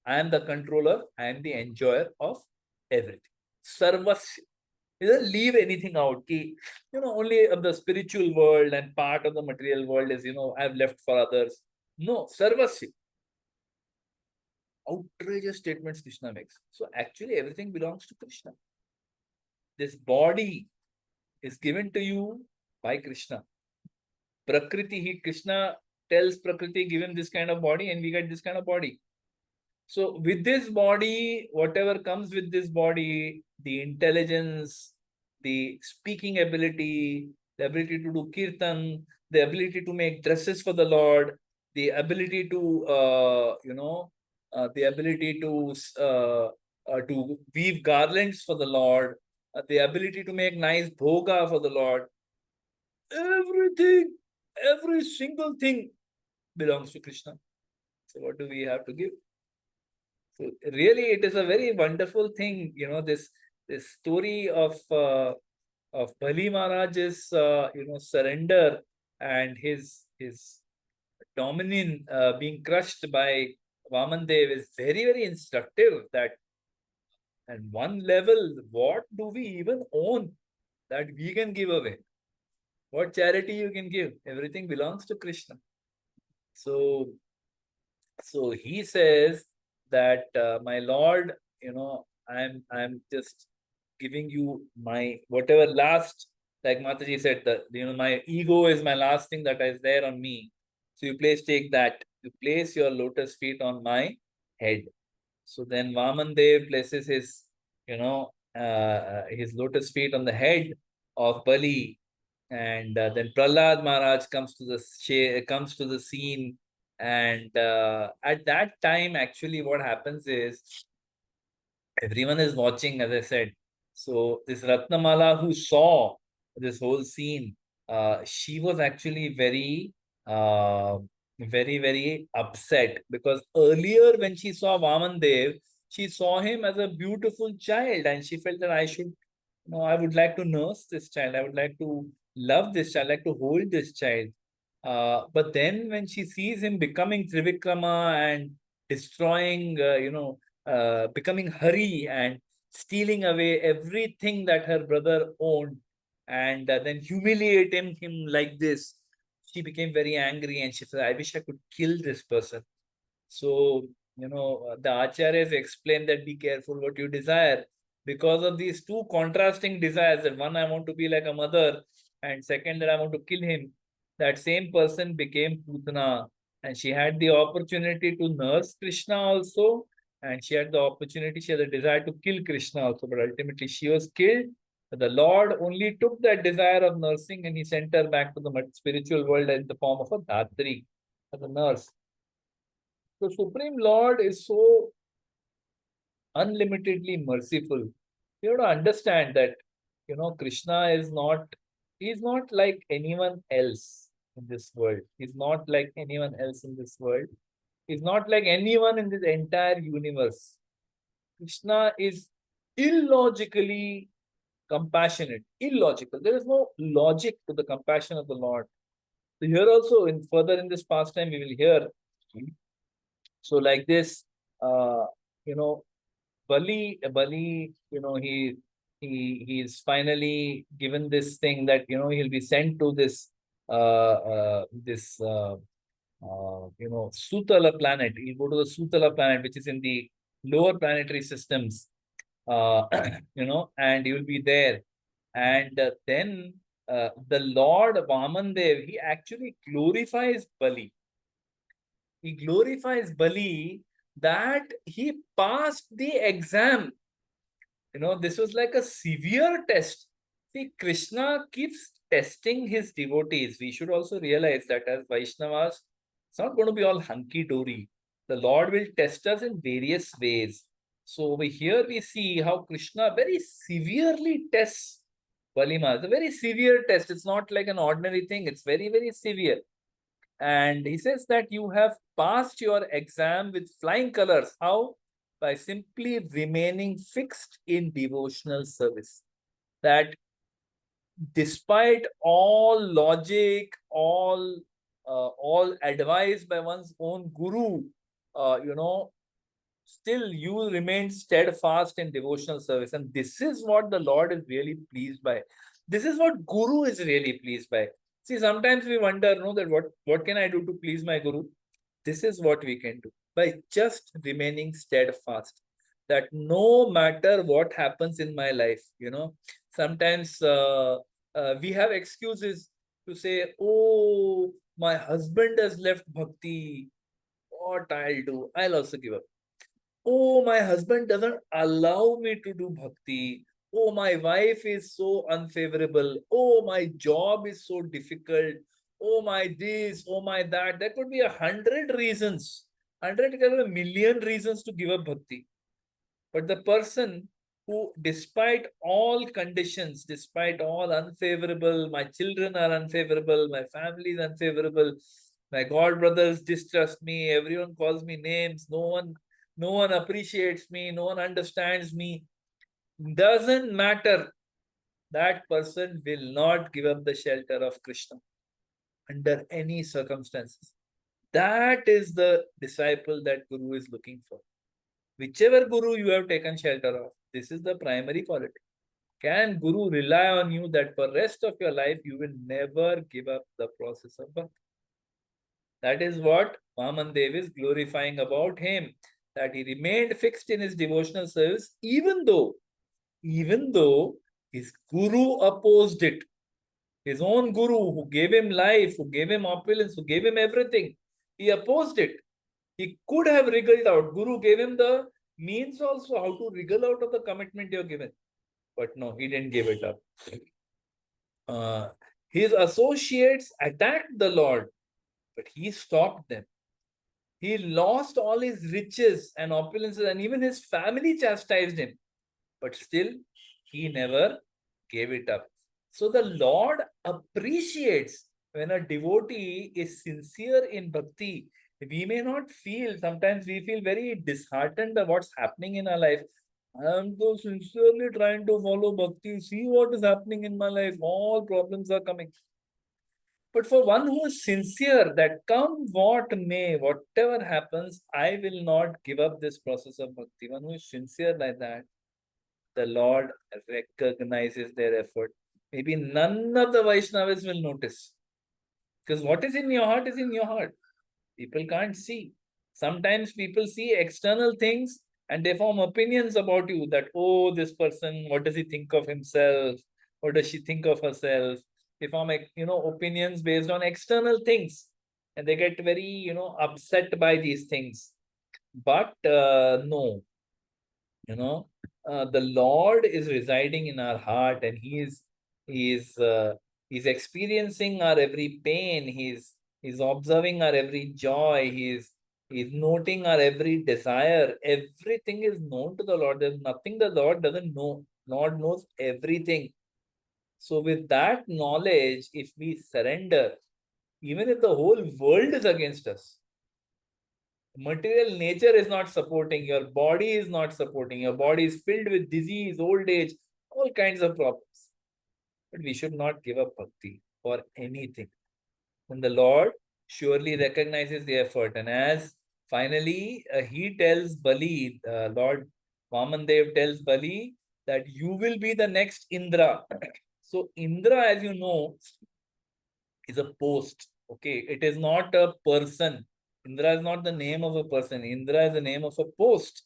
I am the controller. I am the enjoyer of everything. Sarvasya. He doesn't leave anything out. Only of the spiritual world and part of the material world is, I've left for others. No, sarvasya. Outrageous statements Krishna makes. So actually everything belongs to Krishna. This body is given to you by Krishna. Prakriti, Krishna tells Prakriti, give him this kind of body, and we get this kind of body. So with this body, whatever comes with this body, the intelligence, the speaking ability, the ability to do kirtan, the ability to make dresses for the Lord, the ability to, the ability to weave garlands for the Lord, the ability to make nice bhoga for the Lord. Everything, every single thing belongs to Krishna. So what do we have to give? So really, it is a very wonderful thing, this story of Bali Maharaj's surrender and his dominion being crushed by Vaman Dev is very, very instructive. That at one level, what do we even own that we can give away? What charity you can give? Everything belongs to Krishna. So he says that my Lord, I'm just giving you my whatever last, like Mataji said, that my ego is my last thing that is there on me. So you take that. You place your lotus feet on my head. So then Vaman Dev places his lotus feet on the head of Bali, and then Prahlad Maharaj comes to the scene, and at that time, actually, what happens is everyone is watching, as I said. So this Ratnamala who saw this whole scene, she was actually very upset, because earlier when she saw Vaman Dev, she saw him as a beautiful child, and she felt that I would like to nurse this child. I would like to love this child, like to hold this child. But then when she sees him becoming Trivikrama and destroying, becoming Hari and stealing away everything that her brother owned, and then humiliating him like this, she became very angry, and she said, I wish I could kill this person. So, the acharyas explain that be careful what you desire, because of these two contrasting desires, that one, I want to be like a mother, and second, that I want to kill him. That same person became Putana, and she had the opportunity to nurse Krishna also, and she had the desire to kill Krishna also, but ultimately she was killed. The Lord only took that desire of nursing, and he sent her back to the spiritual world in the form of a Dhatri, as a nurse. The Supreme Lord is so unlimitedly merciful. You have to understand that, Krishna he's not like anyone else in this world. He's not like anyone else in this world. He's not like anyone in this entire universe. Krishna is illogically compassionate. Illogical. There is no logic to the compassion of the Lord. So here also, further in this pastime, we will hear. So like this, uh, you know, Bali, he's finally given this thing that he'll be sent to this Sutala planet. He'll go to the Sutala planet, which is in the lower planetary systems, uh, and he will be there. And then the Lord Vamandev, he actually glorifies Bali. He glorifies Bali that he passed the exam. This was like a severe test. See, Krishna keeps testing his devotees. We should also realize that as Vaishnavas, it's not going to be all hunky dory. The Lord will test us in various ways. So over here we see how Krishna very severely tests Balima. It's a very severe test. It's not like an ordinary thing. It's very, very severe. And he says that you have passed your exam with flying colors. How? By simply remaining fixed in devotional service. That despite all logic, all advice by one's own guru, still you remain steadfast in devotional service. And this is what the Lord is really pleased by. This is what Guru is really pleased by. See, sometimes we wonder, that what can I do to please my Guru? This is what we can do by just remaining steadfast. That no matter what happens in my life, sometimes we have excuses to say, oh, my husband has left bhakti. What I'll do? I'll also give up. Oh, my husband doesn't allow me to do bhakti. Oh, my wife is so unfavorable. Oh, my job is so difficult. Oh, my this, oh, my that. There could be 100 reasons. 100, a million reasons to give up bhakti. But the person who, despite all conditions, despite all unfavorable, my children are unfavorable, my family is unfavorable, my god brothers distrust me, everyone calls me names, no one appreciates me, no one understands me. Doesn't matter. That person will not give up the shelter of Krishna under any circumstances. That is the disciple that Guru is looking for. Whichever Guru you have taken shelter of, this is the primary quality. Can Guru rely on you that for rest of your life, you will never give up the process of bhakti? That is what Vaman Dev is glorifying about him. that he remained fixed in his devotional service, even though his guru opposed it. His own guru, who gave him life, who gave him opulence, who gave him everything, he opposed it. He could have wriggled out. Guru gave him the means also how to wriggle out of the commitment you're given. But no, he didn't give it up. His associates attacked the Lord, but he stopped them. He lost all his riches and opulences, and even his family chastised him. But still, he never gave it up. So the Lord appreciates when a devotee is sincere in bhakti. We may not feel, sometimes we feel very disheartened by what's happening in our life. I am so sincerely trying to follow bhakti. See what is happening in my life. All problems are coming. But for one who is sincere, that come what may, whatever happens, I will not give up this process of bhakti. One who is sincere like that, the Lord recognizes their effort. Maybe none of the Vaishnavas will notice. Because what is in your heart is in your heart. People can't see. Sometimes people see external things and they form opinions about you that, oh, this person, what does he think of himself? What does she think of herself? They form, opinions based on external things. And they get very, upset by these things. But no, the Lord is residing in our heart, and he's experiencing our every pain. He's observing our every joy. He's noting our every desire. Everything is known to the Lord. There's nothing the Lord doesn't know. Lord knows everything. So with that knowledge, if we surrender, even if the whole world is against us, material nature is not supporting, your body is not supporting, your body is filled with disease, old age, all kinds of problems. But we should not give up bhakti for anything. And the Lord surely recognizes the effort. And as finally he tells Bali, Lord Vamandev tells Bali that you will be the next Indra. So Indra, as you know, is a post. Okay, it is not a person. Indra is not the name of a person. Indra is the name of a post.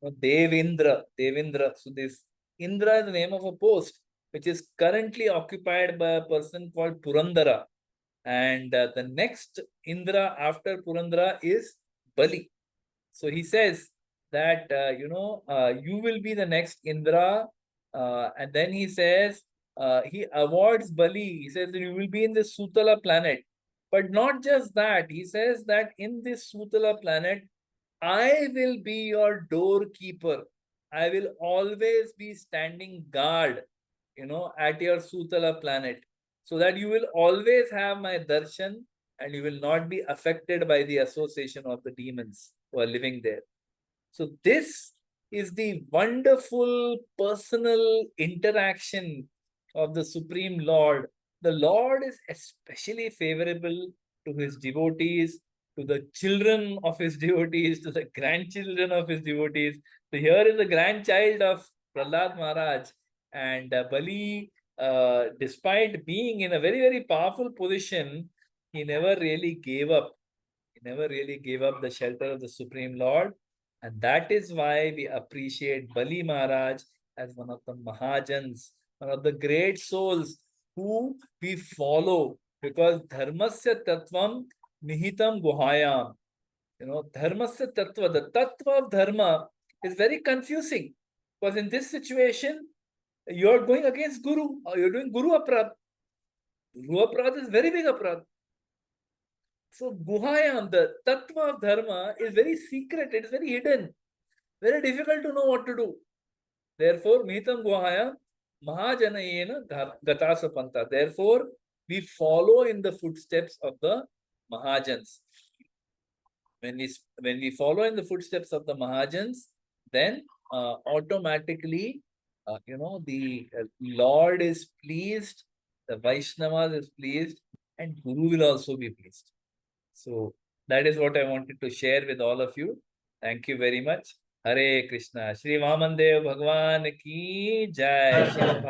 Devindra. So this Indra is the name of a post, which is currently occupied by a person called Purandara. And the next Indra after Purandara is Bali. So he says that, you will be the next Indra. And then he says, he awards Bali. He says that you will be in the Sutala planet. But not just that. He says that in this Sutala planet, I will be your doorkeeper. I will always be standing guard, at your Sutala planet, so that you will always have my darshan and you will not be affected by the association of the demons who are living there. So this is the wonderful personal interaction of the Supreme Lord. The Lord is especially favorable to his devotees, to the children of his devotees, to the grandchildren of his devotees. So here is the grandchild of Prahlad Maharaj, and Bali, despite being in a very, very powerful position, he never really gave up. He never really gave up the shelter of the Supreme Lord. And that is why we appreciate Bali Maharaj as one of the Mahajans, one of the great souls who we follow, because dharmasya tattvam nihitam guhayam. Dharmasya tattva, the tattva of dharma is very confusing, because in this situation, you're going against Guru, or you're doing Guru Aprad. Guru Aprad is very big Aprad. So Guhayam, the tattva of dharma, is very secret, it is very hidden, very difficult to know what to do. Therefore, Mihitam Guhayam, Mahajanayena Gatasa Panta. Therefore, we follow in the footsteps of the Mahajans. When we follow in the footsteps of the Mahajans, then automatically, the Lord is pleased, the Vaishnavas is pleased, and Guru will also be pleased. So that is what I wanted to share with all of you. Thank you very much. Hare Krishna. Shri Vamandev Bhagwan ki jai. Srila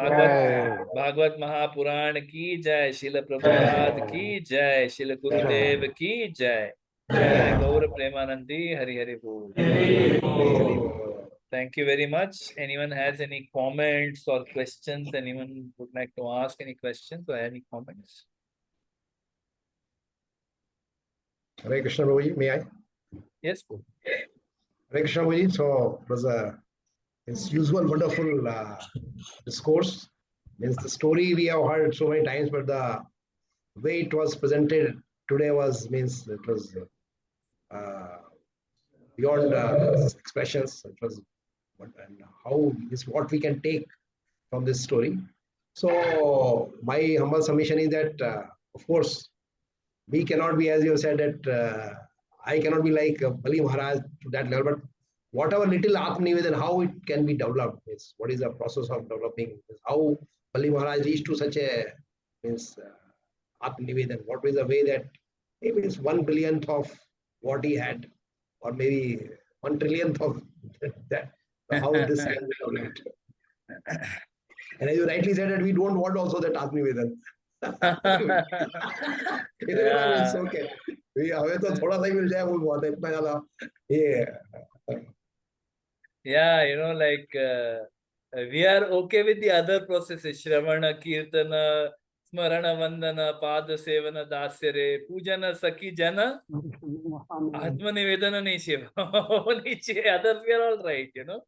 Bhagavad Mahapuran ki jai. Srila Prabhupada ki jai. Srila Gurudev ki jai. Jai Gaura Premanandi, Hari Hari Bol. Hari Hari Bol. Thank you very much. Anyone has any comments or questions? Anyone would like to ask any questions or any comments? Hare Krishna Prabhuji, may I? Yes, Bol. Hare Krishna Prabhuji, so it was its usual wonderful discourse. Means the story we have heard so many times, but the way it was presented today was means it was uh, beyond expressions. It was and how is what we can take from this story. So my humble submission is that, of course, we cannot be, as you said, that I cannot be like Bali Maharaj to that level, but whatever little Atmanivedan, how it can be developed, is what is the process of developing, is how Bali Maharaj reached to such a means Atmanivedan. What was the way that maybe it's 1 billionth of what he had, or maybe 1 trillionth of that, how this can be developed. And as you rightly said, that we don't want also that Atmanivedan. It's okay. हमें तो थोड़ा सा ही मिल जाए वो बहुत है इतना ज्यादा ये Yeah, you know, like we are okay with the other processes: Shravana, Kirtana, Smarana, Vandana, Pada Sevana, Dasyare, Pujana, Saki Jana, Atmanivedana nahi chiye. Nahi chiye. Others we are all right, you know.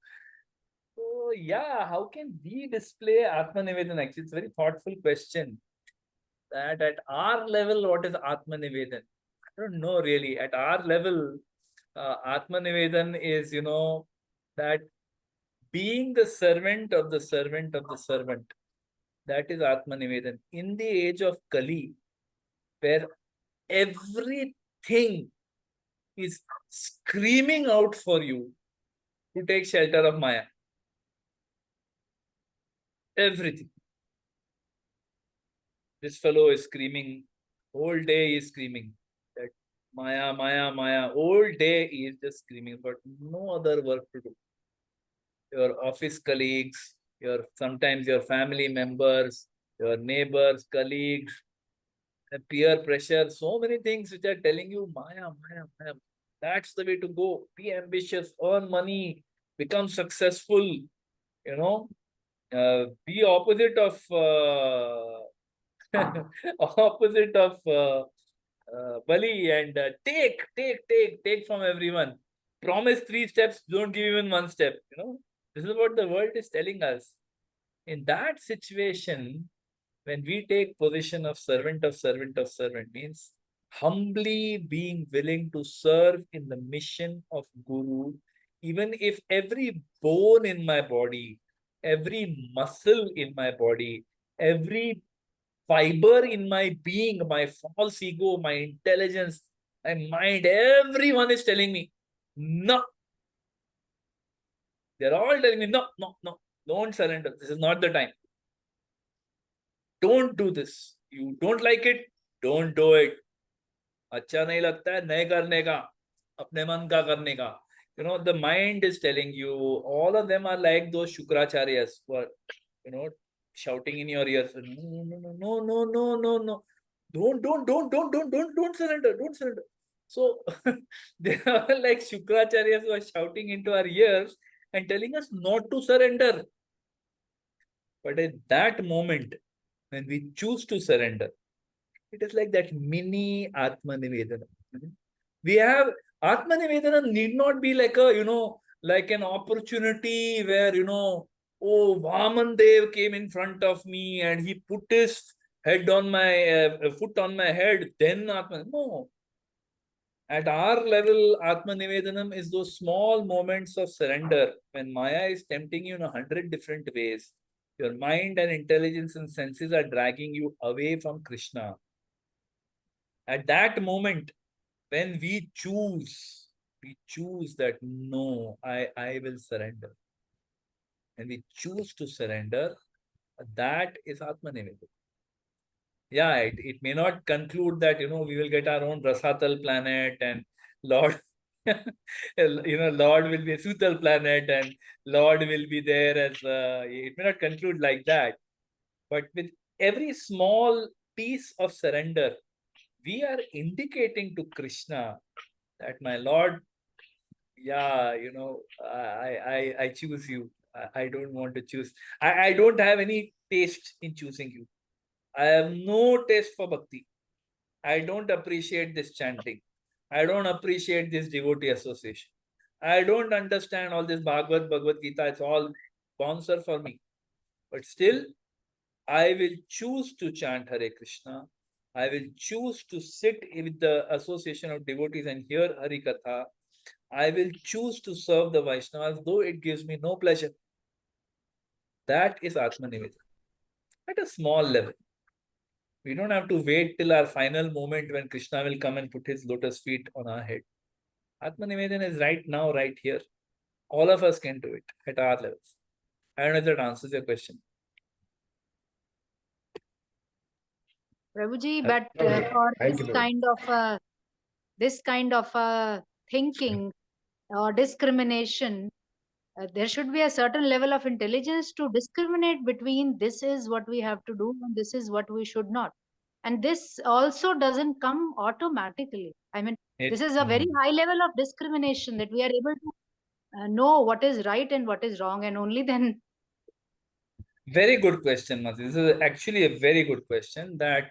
So yeah, how can we display Atmanivedana? Actually, it's a very thoughtful question. That at our level, what is Atmanivedan? I don't know really. At our level, Atmanivedan is, you know, that being the servant of the servant of the servant. That is Atmanivedan. In the age of Kali, where everything is screaming out for you to take shelter of Maya. Everything. This fellow is screaming, whole day he is screaming that Maya, Maya, Maya. Whole day he is just screaming, but no other work to do. Your office colleagues, sometimes your family members, your neighbors, colleagues, peer pressure, so many things which are telling you Maya, Maya, Maya. That's the way to go. Be ambitious, earn money, become successful, you know. Be opposite of opposite of Bali, and take from everyone. Promise 3 steps, don't give even 1 step. You know, this is what the world is telling us. In that situation, when we take position of servant means humbly being willing to serve in the mission of Guru, even if every bone in my body, every muscle in my body, every fiber in my being, my false ego, my intelligence, my mind, everyone is telling me, no. They're all telling me, no, don't surrender. This is not the time. Don't do this. You don't like it, don't do it. अच्छा नहीं लगता है, नहीं करने का, अपने मन का करने का. You know, the mind is telling you, all of them are like those Shukracharyas who are, you know, shouting in your ears, no. Don't surrender, don't surrender. So they are like Shukracharyas who are shouting into our ears and telling us not to surrender. But at that moment, when we choose to surrender, it is like that mini Atmanivedana. We have Atmanivedana need not be like a, you know, like an opportunity where, you know, oh, Vaman Dev came in front of me and he put his head on my foot on my head. Then Atman. No. At our level, Atmanivedanam is those small moments of surrender when Maya is tempting you in 100 different ways. Your mind and intelligence and senses are dragging you away from Krishna. At that moment, when we choose that no, I will surrender. And we choose to surrender, that is Atmanivedana. Yeah, it may not conclude that, you know, we will get our own Rasatal planet and Lord, you know, Lord will be a Sutal planet and Lord will be there as, it may not conclude like that. But with every small piece of surrender, we are indicating to Krishna that my Lord, yeah, I choose you. I don't want to choose. I don't have any taste in choosing you. I have no taste for bhakti. I don't appreciate this chanting. I don't appreciate this devotee association. I don't understand all this Bhagavad Gita. It's all sponsor for me. But still, I will choose to chant Hare Krishna. I will choose to sit with the association of devotees and hear Hari Katha. I will choose to serve the Vaishnavas, though it gives me no pleasure. That is Atmanivedana. At a small level. We don't have to wait till our final moment when Krishna will come and put his lotus feet on our head. Atmanivedana is right now, right here. All of us can do it at our levels. I don't know if that answers your question. Prabhuji, but for Thank you, Prabhu. this kind of thinking or discrimination, there should be a certain level of intelligence to discriminate between this is what we have to do and this is what we should not. And this also doesn't come automatically. I mean, this is a very high level of discrimination that we are able to know what is right and what is wrong, and only then. Very good question, Mati. This is actually a very good question. That,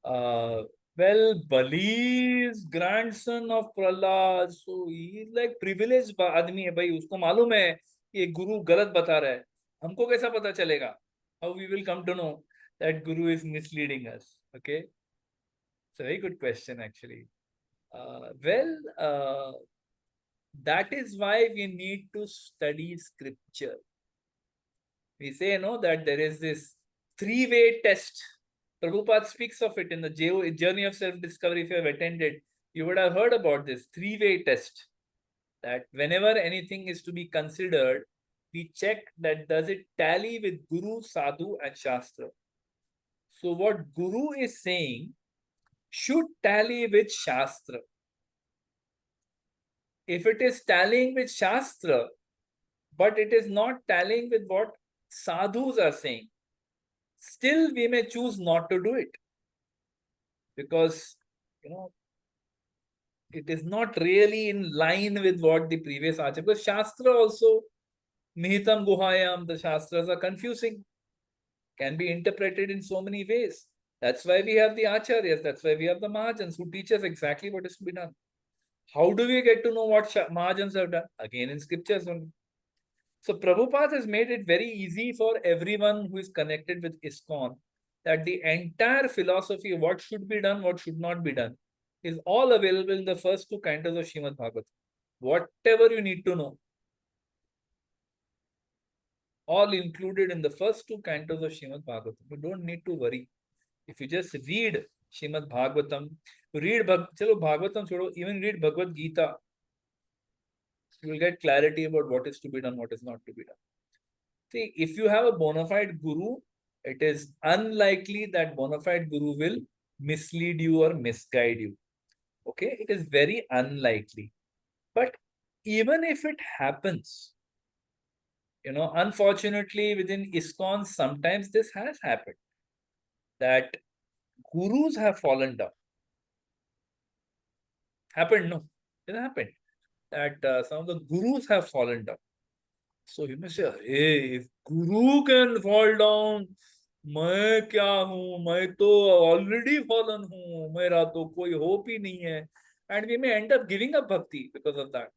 well, Bali is grandson of Prahlad, so he is like privileged आदमी है भाई. उसको मालूम है ये गुरु गलत बता रहा है. हमको कैसा पता चलेगा? How we will come to know that Guru is misleading us? Okay, it's a very good question actually. That is why we need to study scripture. We say, that there is this three-way test. Prabhupada speaks of it in the Journey of Self-Discovery. If you have attended, you would have heard about this three-way test. That whenever anything is to be considered, we check that does it tally with Guru, Sadhu and Shastra. So what Guru is saying should tally with Shastra. If it is tallying with Shastra, but it is not tallying with what sadhus are saying, still we may choose not to do it. Because, it is not really in line with what the previous Acharya. Because Shastra also, Mihitam Guhayam, the Shastras are confusing. Can be interpreted in so many ways. That's why we have the Acharyas. That's why we have the Mahajans who teach us exactly what is to be done. How do we get to know what Mahajans have done? Again in scriptures only. So Prabhupada has made it very easy for everyone who is connected with ISKCON that the entire philosophy of what should be done, what should not be done is all available in the first two cantos of Srimad Bhagavatam. Whatever you need to know, all included in the first two cantos of Srimad Bhagavatam. You don't need to worry. If you just read Srimad Bhagavatam, chalo Bhagavatam chodo, even read Bhagavad Gita, you will get clarity about what is to be done, what is not to be done. See, if you have a bona fide guru, it is unlikely that bona fide guru will mislead you or misguide you. Okay, it is very unlikely. But even if it happens, unfortunately within ISKCON, sometimes this has happened. That gurus have fallen down. Happened, no? It happened. That some of the gurus have fallen down. So you may say, hey, if Guru can fall down, मैं क्या हूँ, मैं तो already fallen हूँ, मेरा तो कोई hope ही नहीं है. And we may end up giving up bhakti because of that.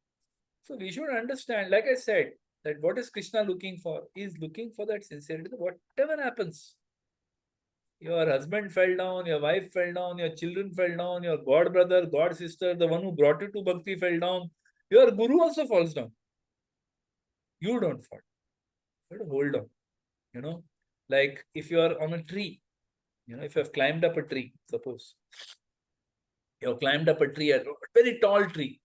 So we should understand, like I said, that what is Krishna looking for? He is looking for that sincerity. Whatever happens, your husband fell down, your wife fell down, your children fell down, your god brother, god sister, the one who brought you to bhakti fell down, your guru also falls down. You don't fall. You have to hold on. Like if you are on a tree, if you have climbed up a tree, suppose you have climbed up a tree, a very tall tree,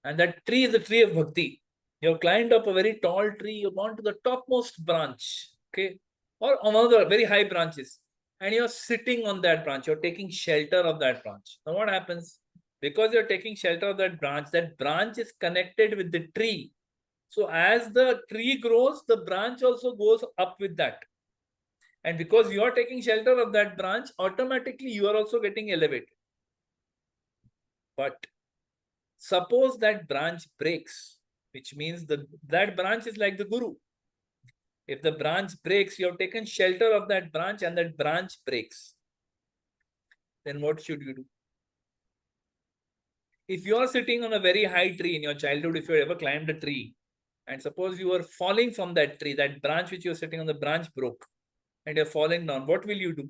and that tree is the tree of bhakti. You have climbed up a very tall tree, you've gone to the topmost branch, okay, or on other very high branches, and you're sitting on that branch, you're taking shelter of that branch. Now what happens? Because you're taking shelter of that branch is connected with the tree. So as the tree grows, the branch also goes up with that. And because you are taking shelter of that branch, automatically you are also getting elevated. But suppose that branch breaks, which means that branch is like the guru. If the branch breaks, you have taken shelter of that branch and that branch breaks, then what should you do? If you are sitting on a very high tree in your childhood, if you ever climbed a tree, and suppose you are falling from that tree, that branch which you are sitting on, the branch broke, and you're falling down, what will you do?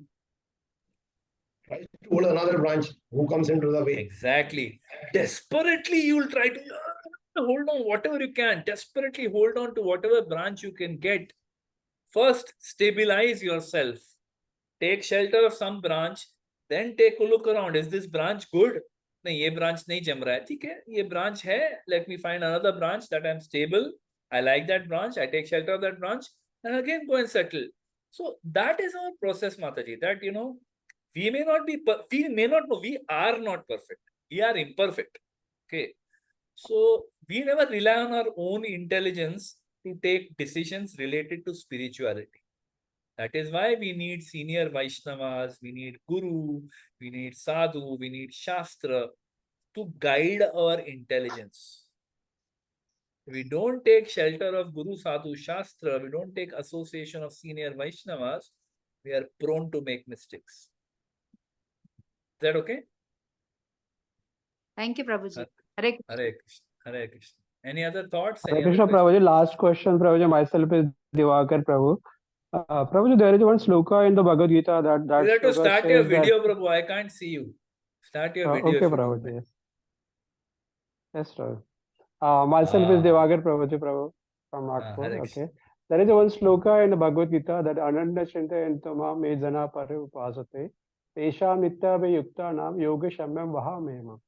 Try to hold another branch who comes into the way. Exactly. Desperately, you will try to hold on whatever you can. Desperately hold on to whatever branch you can get. First, stabilize yourself. Take shelter of some branch, then take a look around. Is this branch good? नहीं, ये branch नहीं जम रहा है. ठीक है, ये branch है. Let me find another branch that I'm stable. I like that branch. I take shelter of that branch, and again go and settle. So that is our process, Mataji. That we may not be, we may not know. We are not perfect. We are imperfect. Okay, so we never rely on our own intelligence to take decisions related to spirituality. That is why we need senior Vaishnavas, we need Guru, we need Sadhu, we need Shastra to guide our intelligence. If we don't take shelter of Guru, Sadhu, Shastra, we don't take association of senior Vaishnavas, we are prone to make mistakes. Is that okay? Thank you, Prabhuji. Hare Krishna. Hare Krishna. Hare Krishna. Any other thoughts? Hare Krishna, Prabhuji. Last question, Prabhuji. Myself is Divakar, Prabhu. Prabhuji, there is one sloka in the Bhagavad Gita that you have to start your video, that... Prabhu. I can't see you. Start your video. Okay, Prabhuji. Yes, Prabhu. Myself is Divakar, Prabhuji, Prabhu, from Nagpur. Okay. There is one sloka in the Bhagavad Gita that Ananda Chinta Entama Me Jana Pare Upasate Tesha Nitya Be Yukta Nam Yoga Shamyam Vaha Mehma.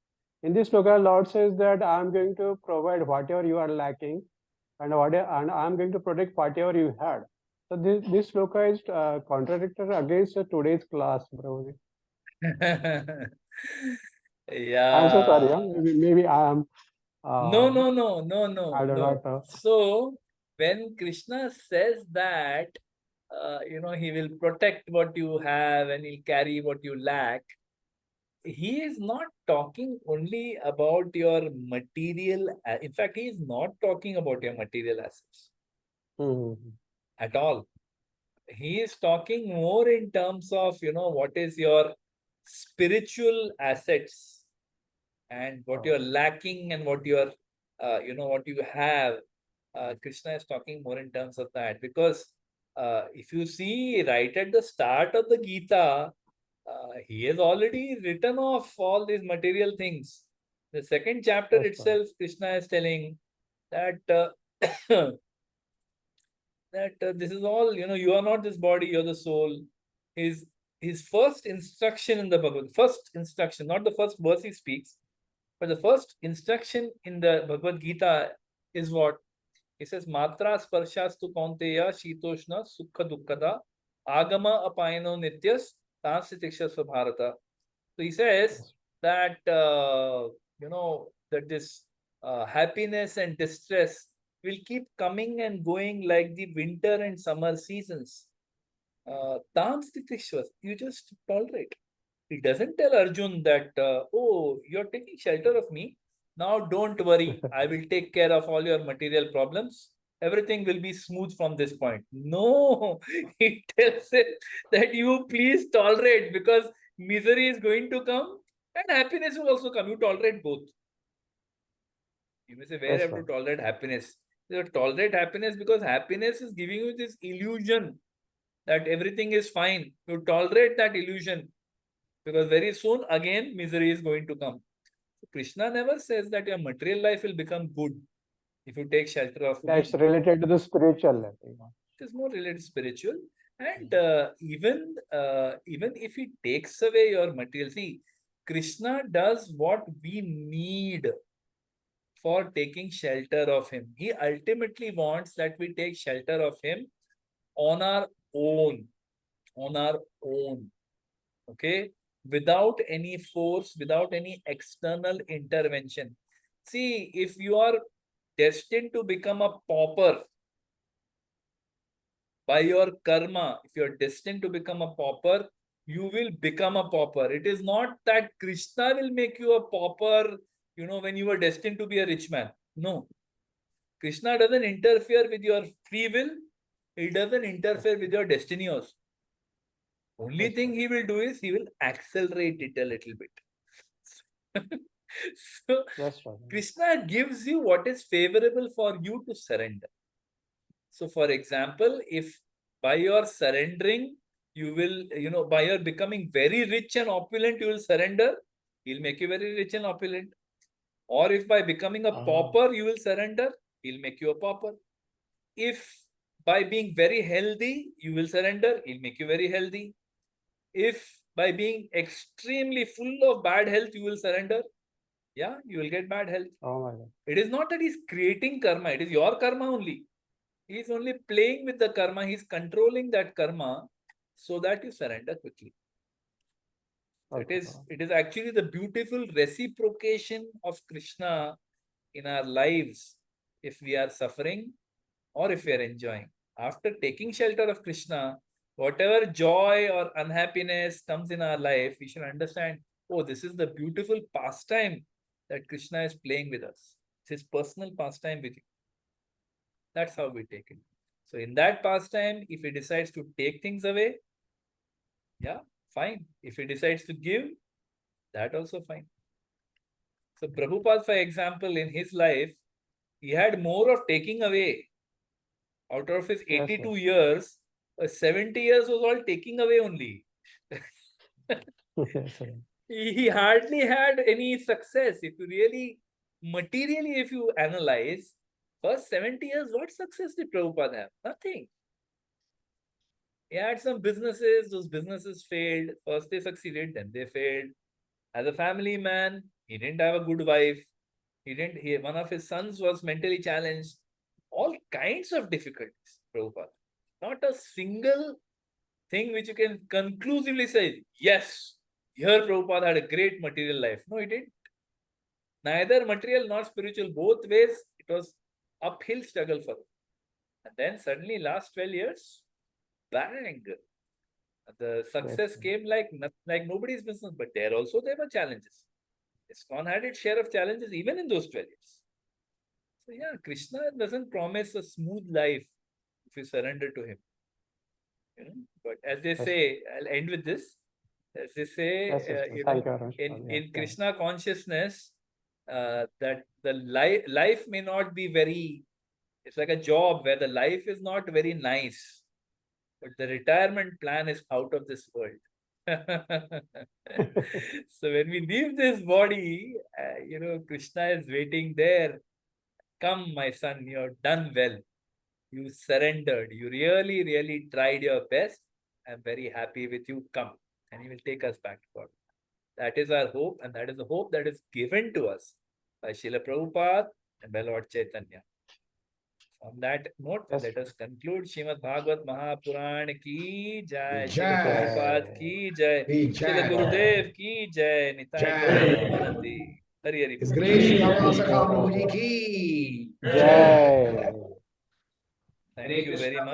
In this sloka, Lord says that I am going to provide whatever you are lacking, and I am going to protect whatever you had. So this sloka is contradictory against today's class, Prabhuji. Yeah. I'm so sorry. Maybe I am. No. I do not know. So when Krishna says that, he will protect what you have and he'll carry what you lack, he is not talking only about your material. In fact, he is not talking about your material assets at all. He is talking more in terms of, what is your spiritual assets and what you're lacking and what you're, what you have. Krishna is talking more in terms of that, because if you see right at the start of the Gita, he has already written off all these material things. The second chapter itself, Krishna is telling that this is all, you are not this body, you're the soul. His first instruction in the Bhagavad, first instruction, not the first verse he speaks, but the first instruction in the Bhagavad Gita is what? He says, Matra sparshastu kaunteya shitoshna sukha dukkada agama apayano nityas tansitikshasva bharata. So he says that, that this happiness and distress will keep coming and going like the winter and summer seasons. You just tolerate. He doesn't tell Arjun that, oh, you're taking shelter of me. Now don't worry. I will take care of all your material problems. Everything will be smooth from this point. No, he tells him that you please tolerate, because misery is going to come and happiness will also come. You tolerate both. You may say, where have to tolerate happiness? You tolerate happiness because happiness is giving you this illusion that everything is fine. You tolerate that illusion because very soon again misery is going to come. So Krishna never says that your material life will become good if you take shelter of me. It's related to the spiritual life. It is more related to spiritual. And even if he takes away your material, see, Krishna does what we need for taking shelter of him. He ultimately wants that we take shelter of him on our own. Okay, without any force, without any external intervention. See, if you are destined to become a pauper by your karma, if you are destined to become a pauper, you will become a pauper. It is not that Krishna will make you a pauper, when you were destined to be a rich man. No. Krishna doesn't interfere with your free will. He doesn't interfere with your destiny also. Only thing he will do is he will accelerate it a little bit. So Krishna gives you what is favorable for you to surrender. So for example, if by your surrendering, you will, by your becoming very rich and opulent, you will surrender, he'll make you very rich and opulent. Or if by becoming a pauper, you will surrender, he'll make you a pauper. If by being very healthy, you will surrender, he'll make you very healthy. If by being extremely full of bad health, you will surrender, yeah, you will get bad health. Oh my God. It is not that he's creating karma, it is your karma only. He's only playing with the karma, he's controlling that karma so that you surrender quickly. So it is actually the beautiful reciprocation of Krishna in our lives if we are suffering or if we are enjoying. After taking shelter of Krishna, whatever joy or unhappiness comes in our life, we should understand, oh, this is the beautiful pastime that Krishna is playing with us. It's his personal pastime with you. That's how we take it. So in that pastime, if he decides to take things away, yeah, fine. If he decides to give, that also fine. So Prabhupada, for example, in his life, he had more of taking away. Out of his 82 years, 70 years was all taking away only. He hardly had any success. If you really, materially, if you analyze, first 70 years, what success did Prabhupada have? Nothing. He had some businesses, those businesses failed. First they succeeded, then they failed. As a family man, he didn't have a good wife. One of his sons was mentally challenged. All kinds of difficulties, Prabhupada. Not a single thing which you can conclusively say, yes, here Prabhupada had a great material life. No, he didn't. Neither material nor spiritual. Both ways, it was uphill struggle for him. And then suddenly last 12 years, bang. The success came like nobody's business, but there also there were challenges. ISKCON had its share of challenges even in those 12 years. So yeah, Krishna doesn't promise a smooth life if you surrender to him. But as they say, I'll end with this. As they say, in Krishna consciousness, that the life may not be very, it's like a job where the life is not very nice, but the retirement plan is out of this world. So when we leave this body, Krishna is waiting there. Come, my son, you're done well. You surrendered. You really, really tried your best. I'm very happy with you. Come. And he will take us back to God. That is our hope, and that is the hope that is given to us by Srila Prabhupada and by Lord Chaitanya. On that note, let us conclude. Srimad Bhagavad Mahapuran ki jai, Srila Prabhupada ki jai, Srila Gurudev ki jai, Nitai Gaur Premanandi. Hari Hari. His Grace Shri Ramana Sakha Prabhuji ki jai. Thank you very much.